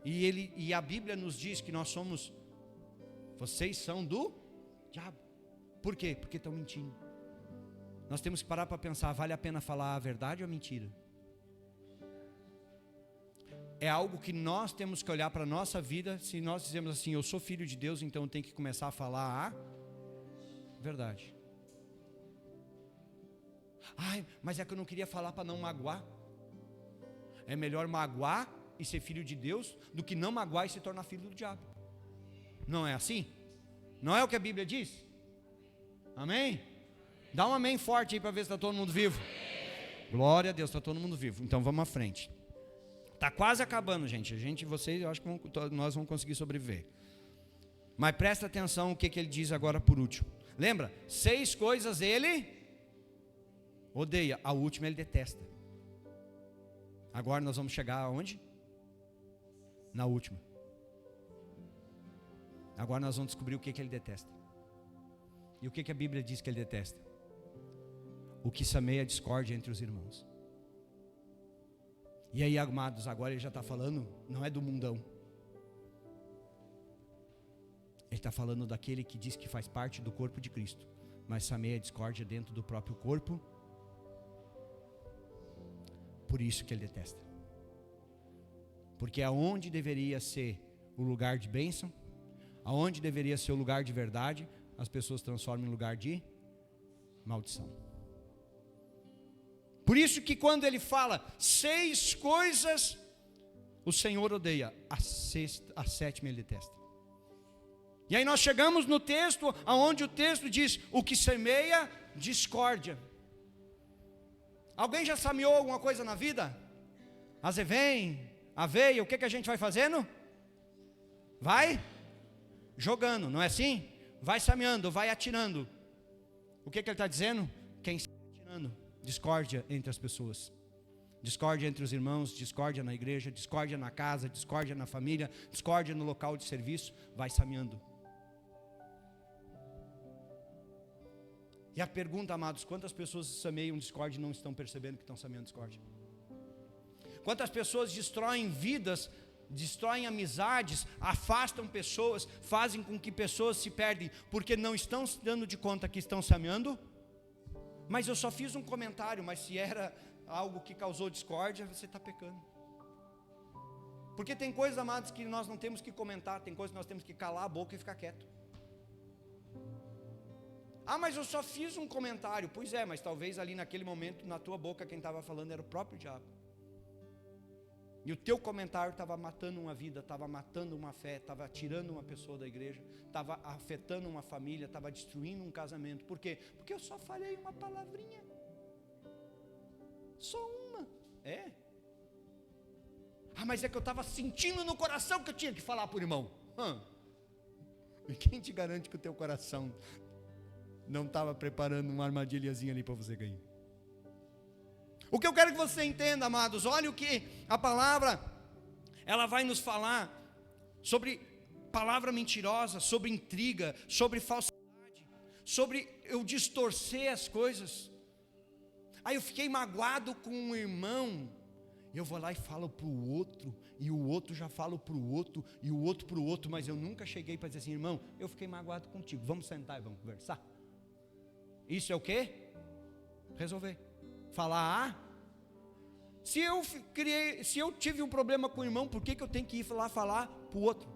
e a Bíblia nos diz que nós somos, vocês são do diabo. Por quê? Porque estão mentindo. Nós temos que parar para pensar, vale a pena falar a verdade ou a mentira? É algo que nós temos que olhar para a nossa vida. Se nós dizemos assim, eu sou filho de Deus, então eu tenho que começar a falar a verdade. Ai, mas é que eu não queria falar para não magoar. É melhor magoar e ser filho de Deus do que não magoar e se tornar filho do diabo. Não é assim? Não é o que a Bíblia diz? Amém? Dá um amém forte aí para ver se está todo mundo vivo. Glória a Deus, está todo mundo vivo. Então vamos à frente. Está quase acabando, gente. Vocês, eu acho que nós vamos conseguir sobreviver. Mas presta atenção o que ele diz agora por último. Lembra? 6 coisas ele odeia, a última ele detesta. Agora nós vamos chegar aonde? Na última. Agora nós vamos descobrir o que ele detesta. E o que a Bíblia diz que ele detesta? O que semeia discórdia entre os irmãos. E aí, amados, agora ele já está falando, não é do mundão. Ele está falando daquele que diz que faz parte do corpo de Cristo, mas semeia discórdia dentro do próprio corpo. Por isso que ele detesta. Porque aonde deveria ser o lugar de bênção, aonde deveria ser o lugar de verdade, as pessoas transformam em lugar de maldição. Por isso que quando ele fala 6 coisas, o Senhor odeia, a 7ª ele detesta. E aí nós chegamos no texto, aonde o texto diz, o que semeia discórdia. Alguém já semeou alguma coisa na vida? Azevém, aveia, o que a gente vai fazendo? Vai jogando, não é assim? Vai semeando, vai atirando. O que ele está dizendo? Quem está atirando? Discórdia entre as pessoas. Discórdia entre os irmãos, discórdia na igreja, discórdia na casa, discórdia na família, discórdia no local de serviço, vai semeando. E a pergunta, amados, quantas pessoas semeiam discórdia e não estão percebendo que estão semeando discórdia? Quantas pessoas destroem vidas, destroem amizades, afastam pessoas, fazem com que pessoas se perdem, porque não estão se dando de conta que estão semeando? Mas eu só fiz um comentário, mas se era algo que causou discórdia, você está pecando. Porque tem coisas, amados, que nós não temos que comentar, tem coisas que nós temos que calar a boca e ficar quieto. Ah, mas eu só fiz um comentário. Pois é, mas talvez ali naquele momento, na tua boca, quem estava falando era o próprio diabo. E o teu comentário estava matando uma vida, estava matando uma fé, estava tirando uma pessoa da igreja, estava afetando uma família, estava destruindo um casamento. Por quê? Porque eu só falei uma palavrinha. Só uma. É. Ah, mas é que eu estava sentindo no coração que eu tinha que falar para o irmão. E quem te garante que o teu coração não estava preparando uma armadilhazinha ali para você ganhar? O que eu quero que você entenda, amados, olha o que a palavra, ela vai nos falar sobre palavra mentirosa, sobre intriga, sobre falsidade, sobre eu distorcer as coisas. Aí eu fiquei magoado com um irmão, eu vou lá e falo para o outro, e o outro já fala para o outro, e o outro para o outro, mas eu nunca cheguei para dizer assim, irmão, eu fiquei magoado contigo, vamos sentar e vamos conversar. Isso é o quê? Resolver. Falar, se eu tive um problema com o irmão, por que eu tenho que ir lá falar para o outro?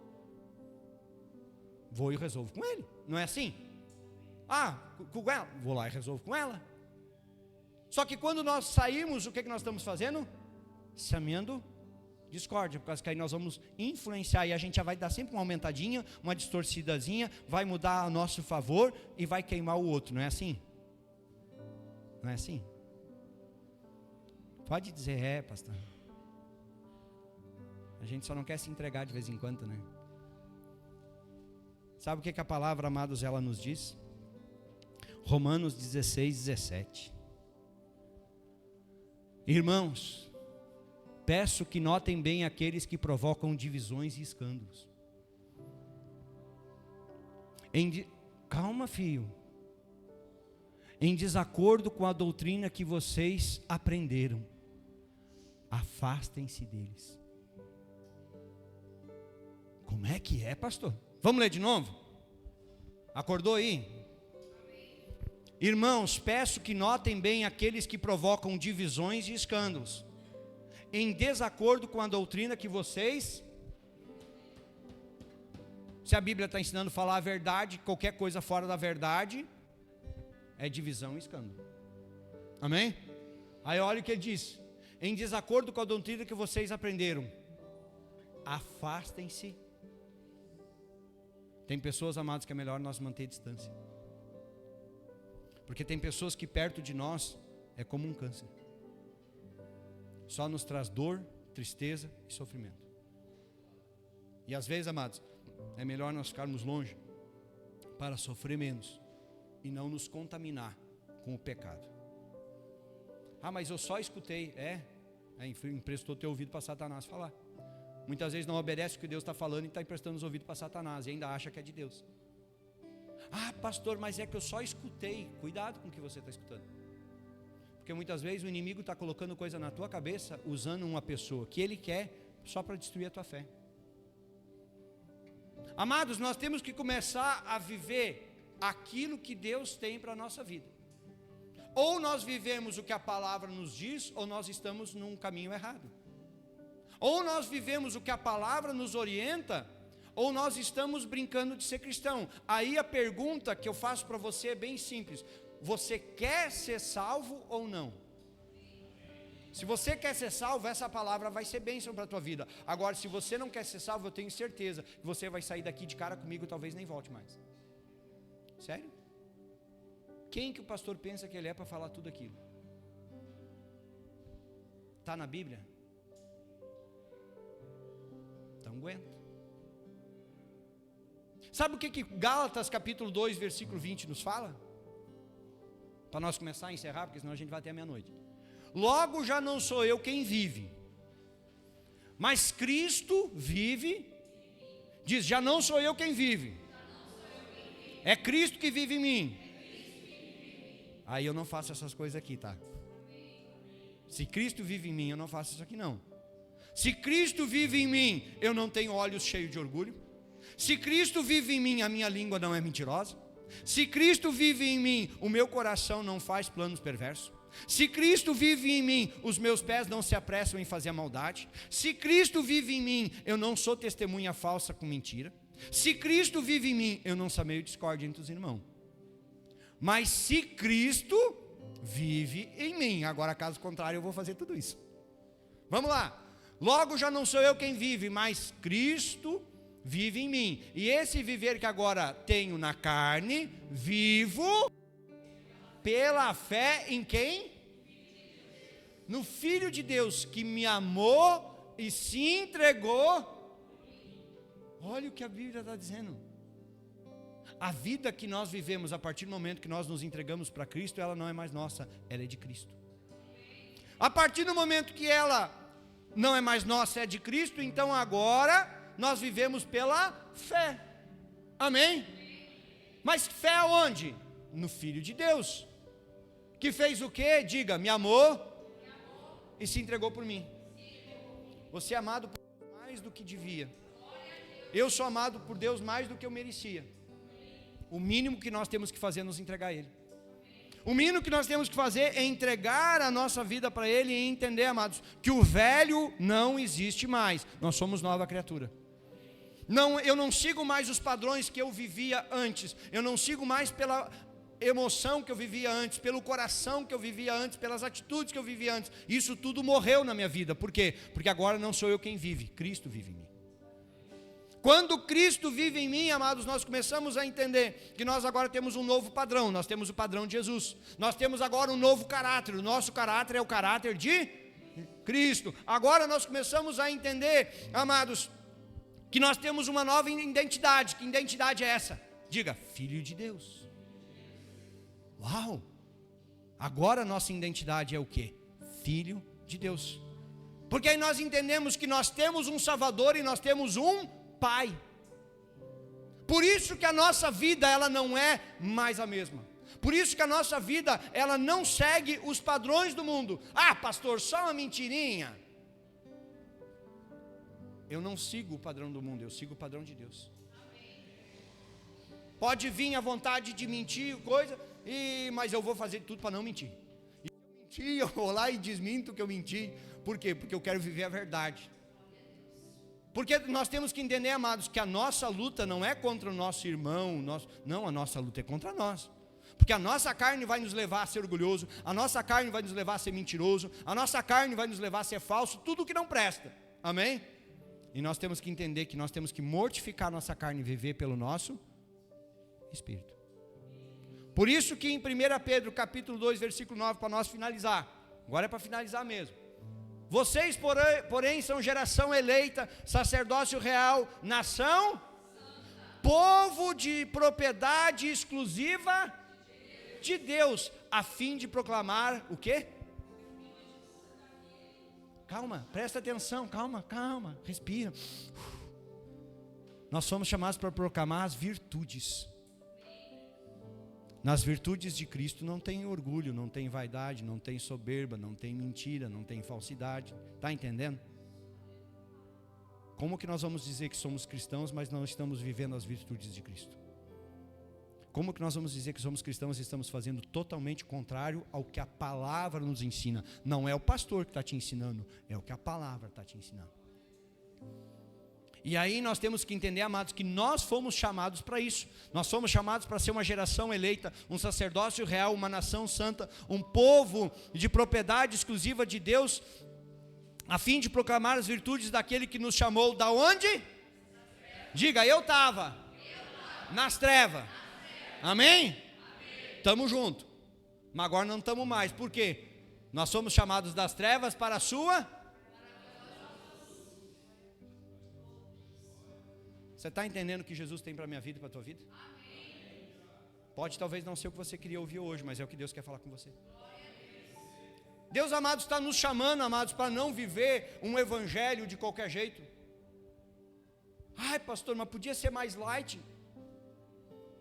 Vou e resolvo com ele, não é assim? Com ela, vou lá e resolvo com ela. Só que quando nós saímos, o que nós estamos fazendo? Semeando discórdia, por causa que aí nós vamos influenciar, e a gente já vai dar sempre uma aumentadinha, uma distorcidazinha, vai mudar a nosso favor, e vai queimar o outro, não é assim? Não é assim? Pode dizer, pastor. A gente só não quer se entregar de vez em quando, né? Sabe o que a palavra, amados, ela nos diz? Romanos 16, 17. Irmãos, peço que notem bem aqueles que provocam divisões e escândalos. Calma, filho. Em desacordo com a doutrina que vocês aprenderam, afastem-se deles. Como é que é, pastor? Vamos ler de novo? Acordou aí? Irmãos, peço que notem bem aqueles que provocam divisões e escândalos, em desacordo com a doutrina que vocês... Se a Bíblia está ensinando a falar a verdade, qualquer coisa fora da verdade é divisão e escândalo. Amém? Aí olha o que ele diz: em desacordo com a doutrina que vocês aprenderam, afastem-se. Tem pessoas, amados, que é melhor nós manter distância. Porque tem pessoas que perto de nós é como um câncer. Só nos traz dor, tristeza e sofrimento. E às vezes, amados, é melhor nós ficarmos longe para sofrer menos e não nos contaminar com o pecado. Ah, mas eu só escutei. Emprestou teu ouvido para Satanás falar. Muitas vezes não obedece o que Deus está falando e está emprestando os ouvidos para Satanás e ainda acha que é de Deus. Ah, pastor, mas é que eu só escutei. Cuidado com o que você está escutando. Porque muitas vezes o inimigo está colocando coisa na tua cabeça, usando uma pessoa que ele quer só para destruir a tua fé. Amados, nós temos que começar a viver aquilo que Deus tem para a nossa vida. Ou nós vivemos o que a palavra nos diz, ou nós estamos num caminho errado. Ou nós vivemos o que a palavra nos orienta, ou nós estamos brincando de ser cristão. Aí a pergunta que eu faço para você é bem simples: você quer ser salvo ou não? Se você quer ser salvo, essa palavra vai ser bênção para a tua vida. Agora, se você não quer ser salvo, eu tenho certeza que você vai sair daqui de cara comigo, talvez nem volte mais. Sério? Quem que o pastor pensa que ele é para falar tudo aquilo? Está na Bíblia? Então aguenta. Sabe o que Gálatas capítulo 2, versículo 20 nos fala? Para nós começar a encerrar, porque senão a gente vai até a meia-noite. Logo já não sou eu quem vive, mas Cristo vive. Diz, já não sou eu quem vive, é Cristo que vive em mim. Aí eu não faço essas coisas aqui, tá? Se Cristo vive em mim, eu não faço isso aqui não. Se Cristo vive em mim, eu não tenho olhos cheios de orgulho. Se Cristo vive em mim, a minha língua não é mentirosa. Se Cristo vive em mim, o meu coração não faz planos perversos. Se Cristo vive em mim, os meus pés não se apressam em fazer a maldade. Se Cristo vive em mim, eu não sou testemunha falsa com mentira. Se Cristo vive em mim, eu não semeio discórdia entre os irmãos. Mas se Cristo vive em mim, agora caso contrário eu vou fazer tudo isso. Vamos lá. Logo já não sou eu quem vive, mas Cristo vive em mim. E esse viver que agora tenho na carne, vivo pela fé em quem? No Filho de Deus, que me amou e se entregou. Olha o que a Bíblia está dizendo. A vida que nós vivemos a partir do momento que nós nos entregamos para Cristo, ela não é mais nossa, ela é de Cristo. A partir do momento que ela não é mais nossa, é de Cristo, então agora nós vivemos pela fé. Amém? Mas fé aonde? No Filho de Deus, que fez o quê? Diga, me amou e se entregou por mim. Você é amado por Deus mais do que devia. Eu sou amado por Deus mais do que eu merecia. O mínimo que nós temos que fazer é nos entregar a Ele. O mínimo que nós temos que fazer é entregar a nossa vida para Ele e entender, amados, que o velho não existe mais. Nós somos nova criatura. Não, eu não sigo mais os padrões que eu vivia antes. Eu não sigo mais pela emoção que eu vivia antes, pelo coração que eu vivia antes, pelas atitudes que eu vivia antes. Isso tudo morreu na minha vida. Por quê? Porque agora não sou eu quem vive, Cristo vive em mim. Quando Cristo vive em mim, amados, nós começamos a entender que nós agora temos um novo padrão. Nós temos o padrão de Jesus. Nós temos agora um novo caráter. O nosso caráter é o caráter de Cristo. Agora nós começamos a entender, amados, que nós temos uma nova identidade. Que identidade é essa? Diga, Filho de Deus. Uau! Agora a nossa identidade é o quê? Filho de Deus. Porque aí nós entendemos que nós temos um Salvador e nós temos um Pai. Por isso que a nossa vida ela não é mais a mesma. Por isso que a nossa vida ela não segue os padrões do mundo. Ah, pastor, só uma mentirinha. Eu não sigo o padrão do mundo, eu sigo o padrão de Deus. Pode vir a vontade de mentir, coisa, mas eu vou fazer tudo para não mentir. E se eu mentir, eu vou lá e desminto que eu menti. Por quê? Porque eu quero viver a verdade. Porque nós temos que entender, amados, que a nossa luta não é contra o nosso irmão, não, a nossa luta é contra nós. Porque a nossa carne vai nos levar a ser orgulhoso, a nossa carne vai nos levar a ser mentiroso, a nossa carne vai nos levar a ser falso, tudo que não presta. Amém? E nós temos que entender que nós temos que mortificar nossa carne e viver pelo nosso Espírito. Por isso que em 1 Pedro capítulo 2, versículo 9, para nós finalizar, agora é para finalizar mesmo. Vocês, porém, são geração eleita, sacerdócio real, nação, povo de propriedade exclusiva de Deus, a fim de proclamar o quê? Calma, presta atenção, calma, respira. Nós somos chamados para proclamar as virtudes. Nas virtudes de Cristo não tem orgulho, não tem vaidade, não tem soberba, não tem mentira, não tem falsidade. Está entendendo? Como que nós vamos dizer que somos cristãos, mas não estamos vivendo as virtudes de Cristo? Como que nós vamos dizer que somos cristãos e estamos fazendo totalmente contrário ao que a palavra nos ensina? Não é o pastor que está te ensinando, é o que a palavra está te ensinando. E aí nós temos que entender, amados, que nós fomos chamados para isso. Nós fomos chamados para ser uma geração eleita, um sacerdócio real, uma nação santa, um povo de propriedade exclusiva de Deus, a fim de proclamar as virtudes daquele que nos chamou da onde? Diga, eu estava nas trevas. Amém? Estamos juntos. Mas agora não estamos mais. Por quê? Nós somos chamados das trevas para a sua. Você está entendendo o que Jesus tem para a minha vida e para a tua vida? Pode talvez não ser o que você queria ouvir hoje, mas é o que Deus quer falar com você. Deus, amados, está nos chamando, amados, para não viver um evangelho de qualquer jeito. Ai, pastor, mas podia ser mais light.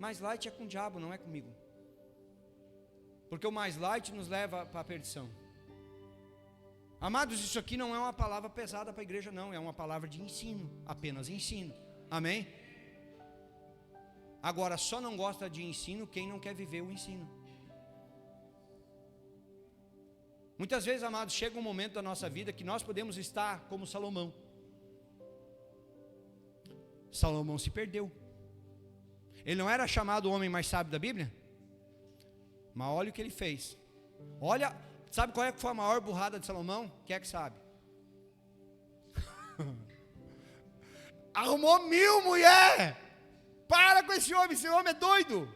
Mais light é com o diabo, não é comigo. Porque o mais light nos leva para a perdição. Amados, isso aqui não é uma palavra pesada para a igreja, não. É uma palavra de ensino, apenas ensino. Amém? Agora, só não gosta de ensino quem não quer viver o ensino. Muitas vezes, amados, chega um momento da nossa vida que nós podemos estar como Salomão. Salomão se perdeu. Ele não era chamado o homem mais sábio da Bíblia? Mas olha o que ele fez. Olha, sabe qual é que foi a maior burrada de Salomão? Quem é que sabe? Arrumou 1000 mulher. Para com esse homem é doido.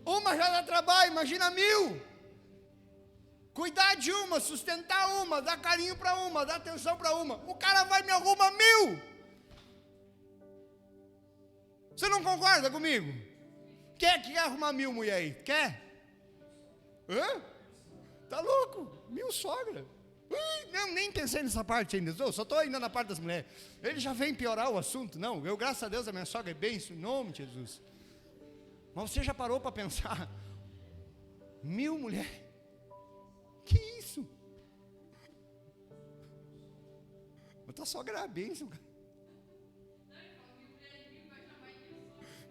Uma já dá trabalho, imagina 1000. Cuidar de uma, sustentar uma, dar carinho para uma, dar atenção para uma. O cara vai e me arruma 1000. Você não concorda comigo? Quer arrumar 1000 mulher aí? Quer? Hã? Tá louco? 1000 sogra. Não, nem pensei nessa parte ainda. Eu só estou ainda na parte das mulheres. Ele já vem piorar o assunto. Não, eu, graças a Deus, a minha sogra é bem, em nome de Jesus. Mas você já parou para pensar? 1000 mulheres? Que isso? Mas tua sogra é a bênção, cara.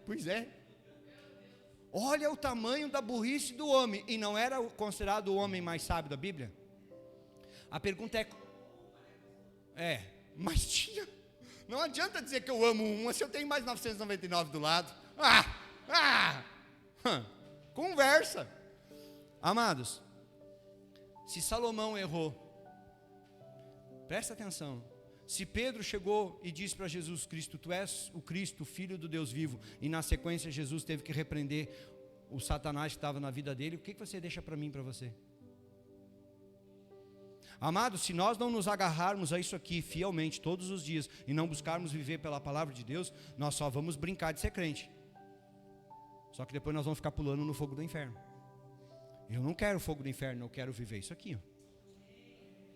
Pois é. Olha o tamanho da burrice do homem. E não era considerado o homem mais sábio da Bíblia? A pergunta mas tinha. Não adianta dizer que eu amo uma se eu tenho mais 999 do lado. Conversa. Amados, se Salomão errou, presta atenção. Se Pedro chegou e disse para Jesus Cristo, tu és o Cristo, o Filho do Deus vivo, e na sequência Jesus teve que repreender o Satanás que estava na vida dele, o que você deixa para mim e para você? Amados, se nós não nos agarrarmos a isso aqui fielmente todos os dias e não buscarmos viver pela palavra de Deus, nós só vamos brincar de ser crente. Só que depois nós vamos ficar pulando no fogo do inferno. Eu não quero fogo do inferno, eu quero viver isso aqui.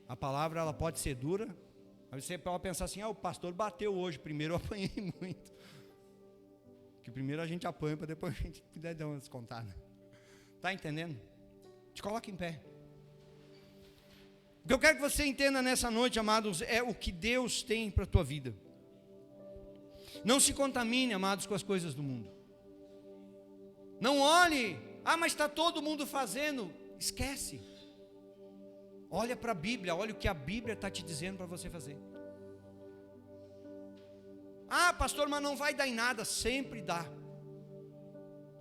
A palavra, ela pode ser dura. Aí você pode pensar assim, o pastor bateu hoje, primeiro eu apanhei muito. Que primeiro a gente apanha para depois a gente puder dar uma descontada. Está entendendo? Te coloca em pé. O que eu quero que você entenda nessa noite, amados, é o que Deus tem para a tua vida. Não se contamine, amados, com as coisas do mundo. Não olhe, mas está todo mundo fazendo. Esquece. Olha para a Bíblia, olha o que a Bíblia está te dizendo para você fazer. Pastor, mas não vai dar em nada. Sempre dá.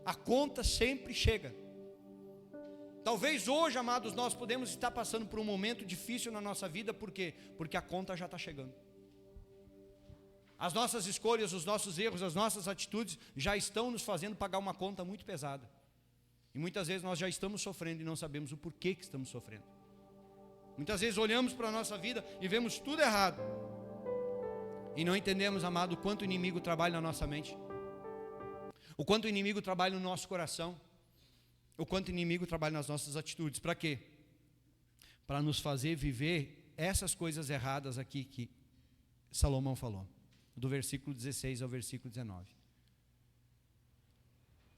A conta sempre chega. Talvez hoje, amados, nós podemos estar passando por um momento difícil na nossa vida. Por quê? Porque a conta já está chegando. As nossas escolhas, os nossos erros, as nossas atitudes já estão nos fazendo pagar uma conta muito pesada. E muitas vezes nós já estamos sofrendo e não sabemos o porquê que estamos sofrendo. Muitas vezes olhamos para a nossa vida e vemos tudo errado. E não entendemos, amado, o quanto o inimigo trabalha na nossa mente. O quanto o inimigo trabalha no nosso coração. O quanto o inimigo trabalha nas nossas atitudes. Para quê? Para nos fazer viver essas coisas erradas aqui que Salomão falou. Do versículo 16 ao versículo 19.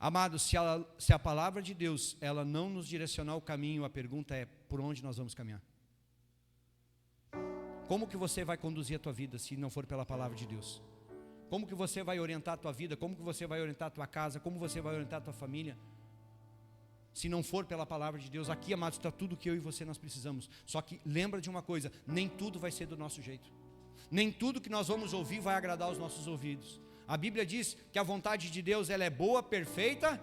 Amados, se a palavra de Deus ela não nos direcionar o caminho, a pergunta é: por onde nós vamos caminhar? Como que você vai conduzir a tua vida se não for pela palavra de Deus? Como que você vai orientar a tua vida? Como que você vai orientar a tua casa? Como você vai orientar a tua família? Se não for pela palavra de Deus, aqui, amados, está tudo que eu e você nós precisamos. Só que lembra de uma coisa: nem tudo vai ser do nosso jeito. Nem tudo que nós vamos ouvir vai agradar os nossos ouvidos. A Bíblia diz que a vontade de Deus ela é boa, perfeita.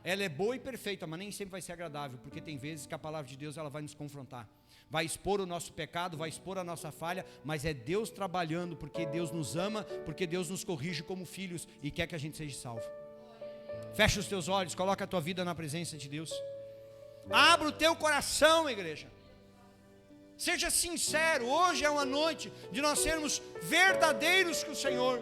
Ela é boa e perfeita, mas nem sempre vai ser agradável, porque tem vezes que a palavra de Deus ela vai nos confrontar. Vai expor o nosso pecado, vai expor a nossa falha, mas é Deus trabalhando, porque Deus nos ama, porque Deus nos corrige como filhos e quer que a gente seja salvo. Fecha os teus olhos, coloca a tua vida na presença de Deus. Abra o teu coração, igreja. Seja sincero, hoje é uma noite de nós sermos verdadeiros com o Senhor.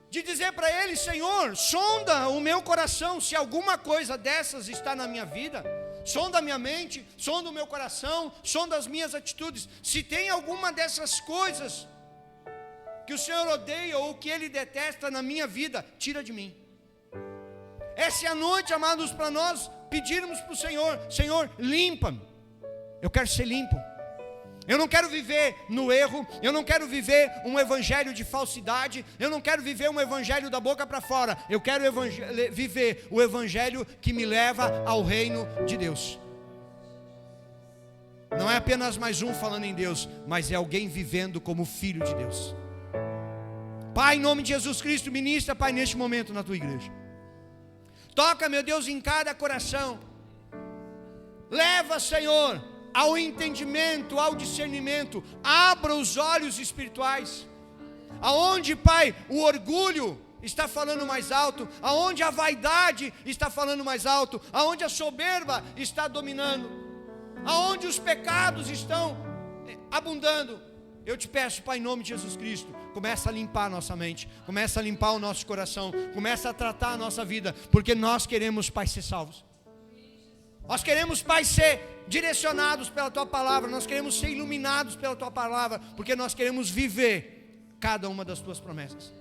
De dizer para Ele: Senhor, sonda o meu coração, se alguma coisa dessas está na minha vida. Sonda a minha mente, sonda o meu coração, sonda as minhas atitudes. Se tem alguma dessas coisas que o Senhor odeia ou que Ele detesta na minha vida, tira de mim. Essa é a noite, amados, para nós pedirmos para o Senhor: Senhor, limpa-me. Eu quero ser limpo. Eu não quero viver no erro. Eu não quero viver um evangelho de falsidade. Eu não quero viver um evangelho da boca para fora. Eu quero viver o evangelho que me leva ao reino de Deus. Não é apenas mais um falando em Deus, mas é alguém vivendo como filho de Deus. Pai, em nome de Jesus Cristo, ministra, Pai, neste momento na tua igreja. Toca, meu Deus, em cada coração. Leva, Senhor, ao entendimento, ao discernimento. Abra os olhos espirituais. Aonde, Pai, o orgulho está falando mais alto, aonde a vaidade está falando mais alto, aonde a soberba está dominando, aonde os pecados estão abundando, eu te peço, Pai, em nome de Jesus Cristo, começa a limpar a nossa mente, começa a limpar o nosso coração, começa a tratar a nossa vida, porque nós queremos, Pai, ser salvos. Nós queremos, Pai, ser direcionados pela Tua Palavra. Nós queremos ser iluminados pela Tua Palavra, porque nós queremos viver cada uma das Tuas promessas.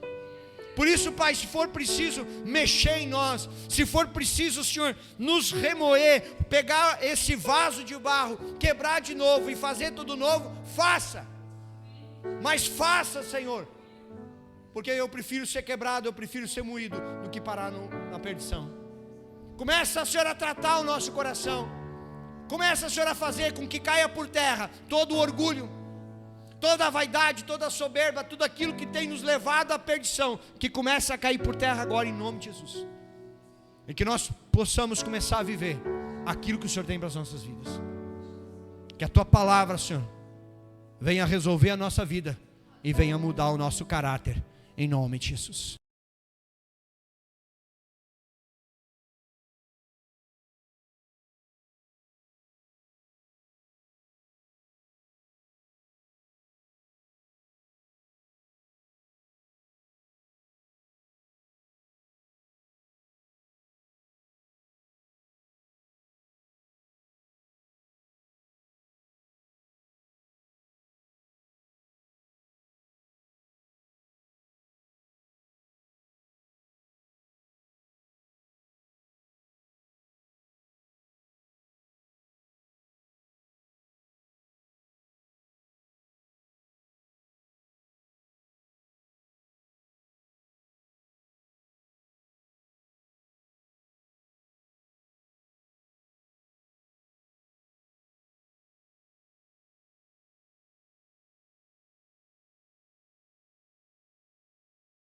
Por isso, Pai, se for preciso mexer em nós, se for preciso, Senhor, nos remoer, pegar esse vaso de barro, quebrar de novo e fazer tudo novo, faça. Mas faça, Senhor, porque eu prefiro ser quebrado, eu prefiro ser moído do que parar na perdição. Começa, Senhor, a tratar o nosso coração. Começa, Senhor, a fazer com que caia por terra todo o orgulho, toda a vaidade, toda a soberba, tudo aquilo que tem nos levado à perdição, que comece a cair por terra agora em nome de Jesus. E que nós possamos começar a viver aquilo que o Senhor tem para as nossas vidas. Que a Tua Palavra, Senhor, venha resolver a nossa vida e venha mudar o nosso caráter, em nome de Jesus.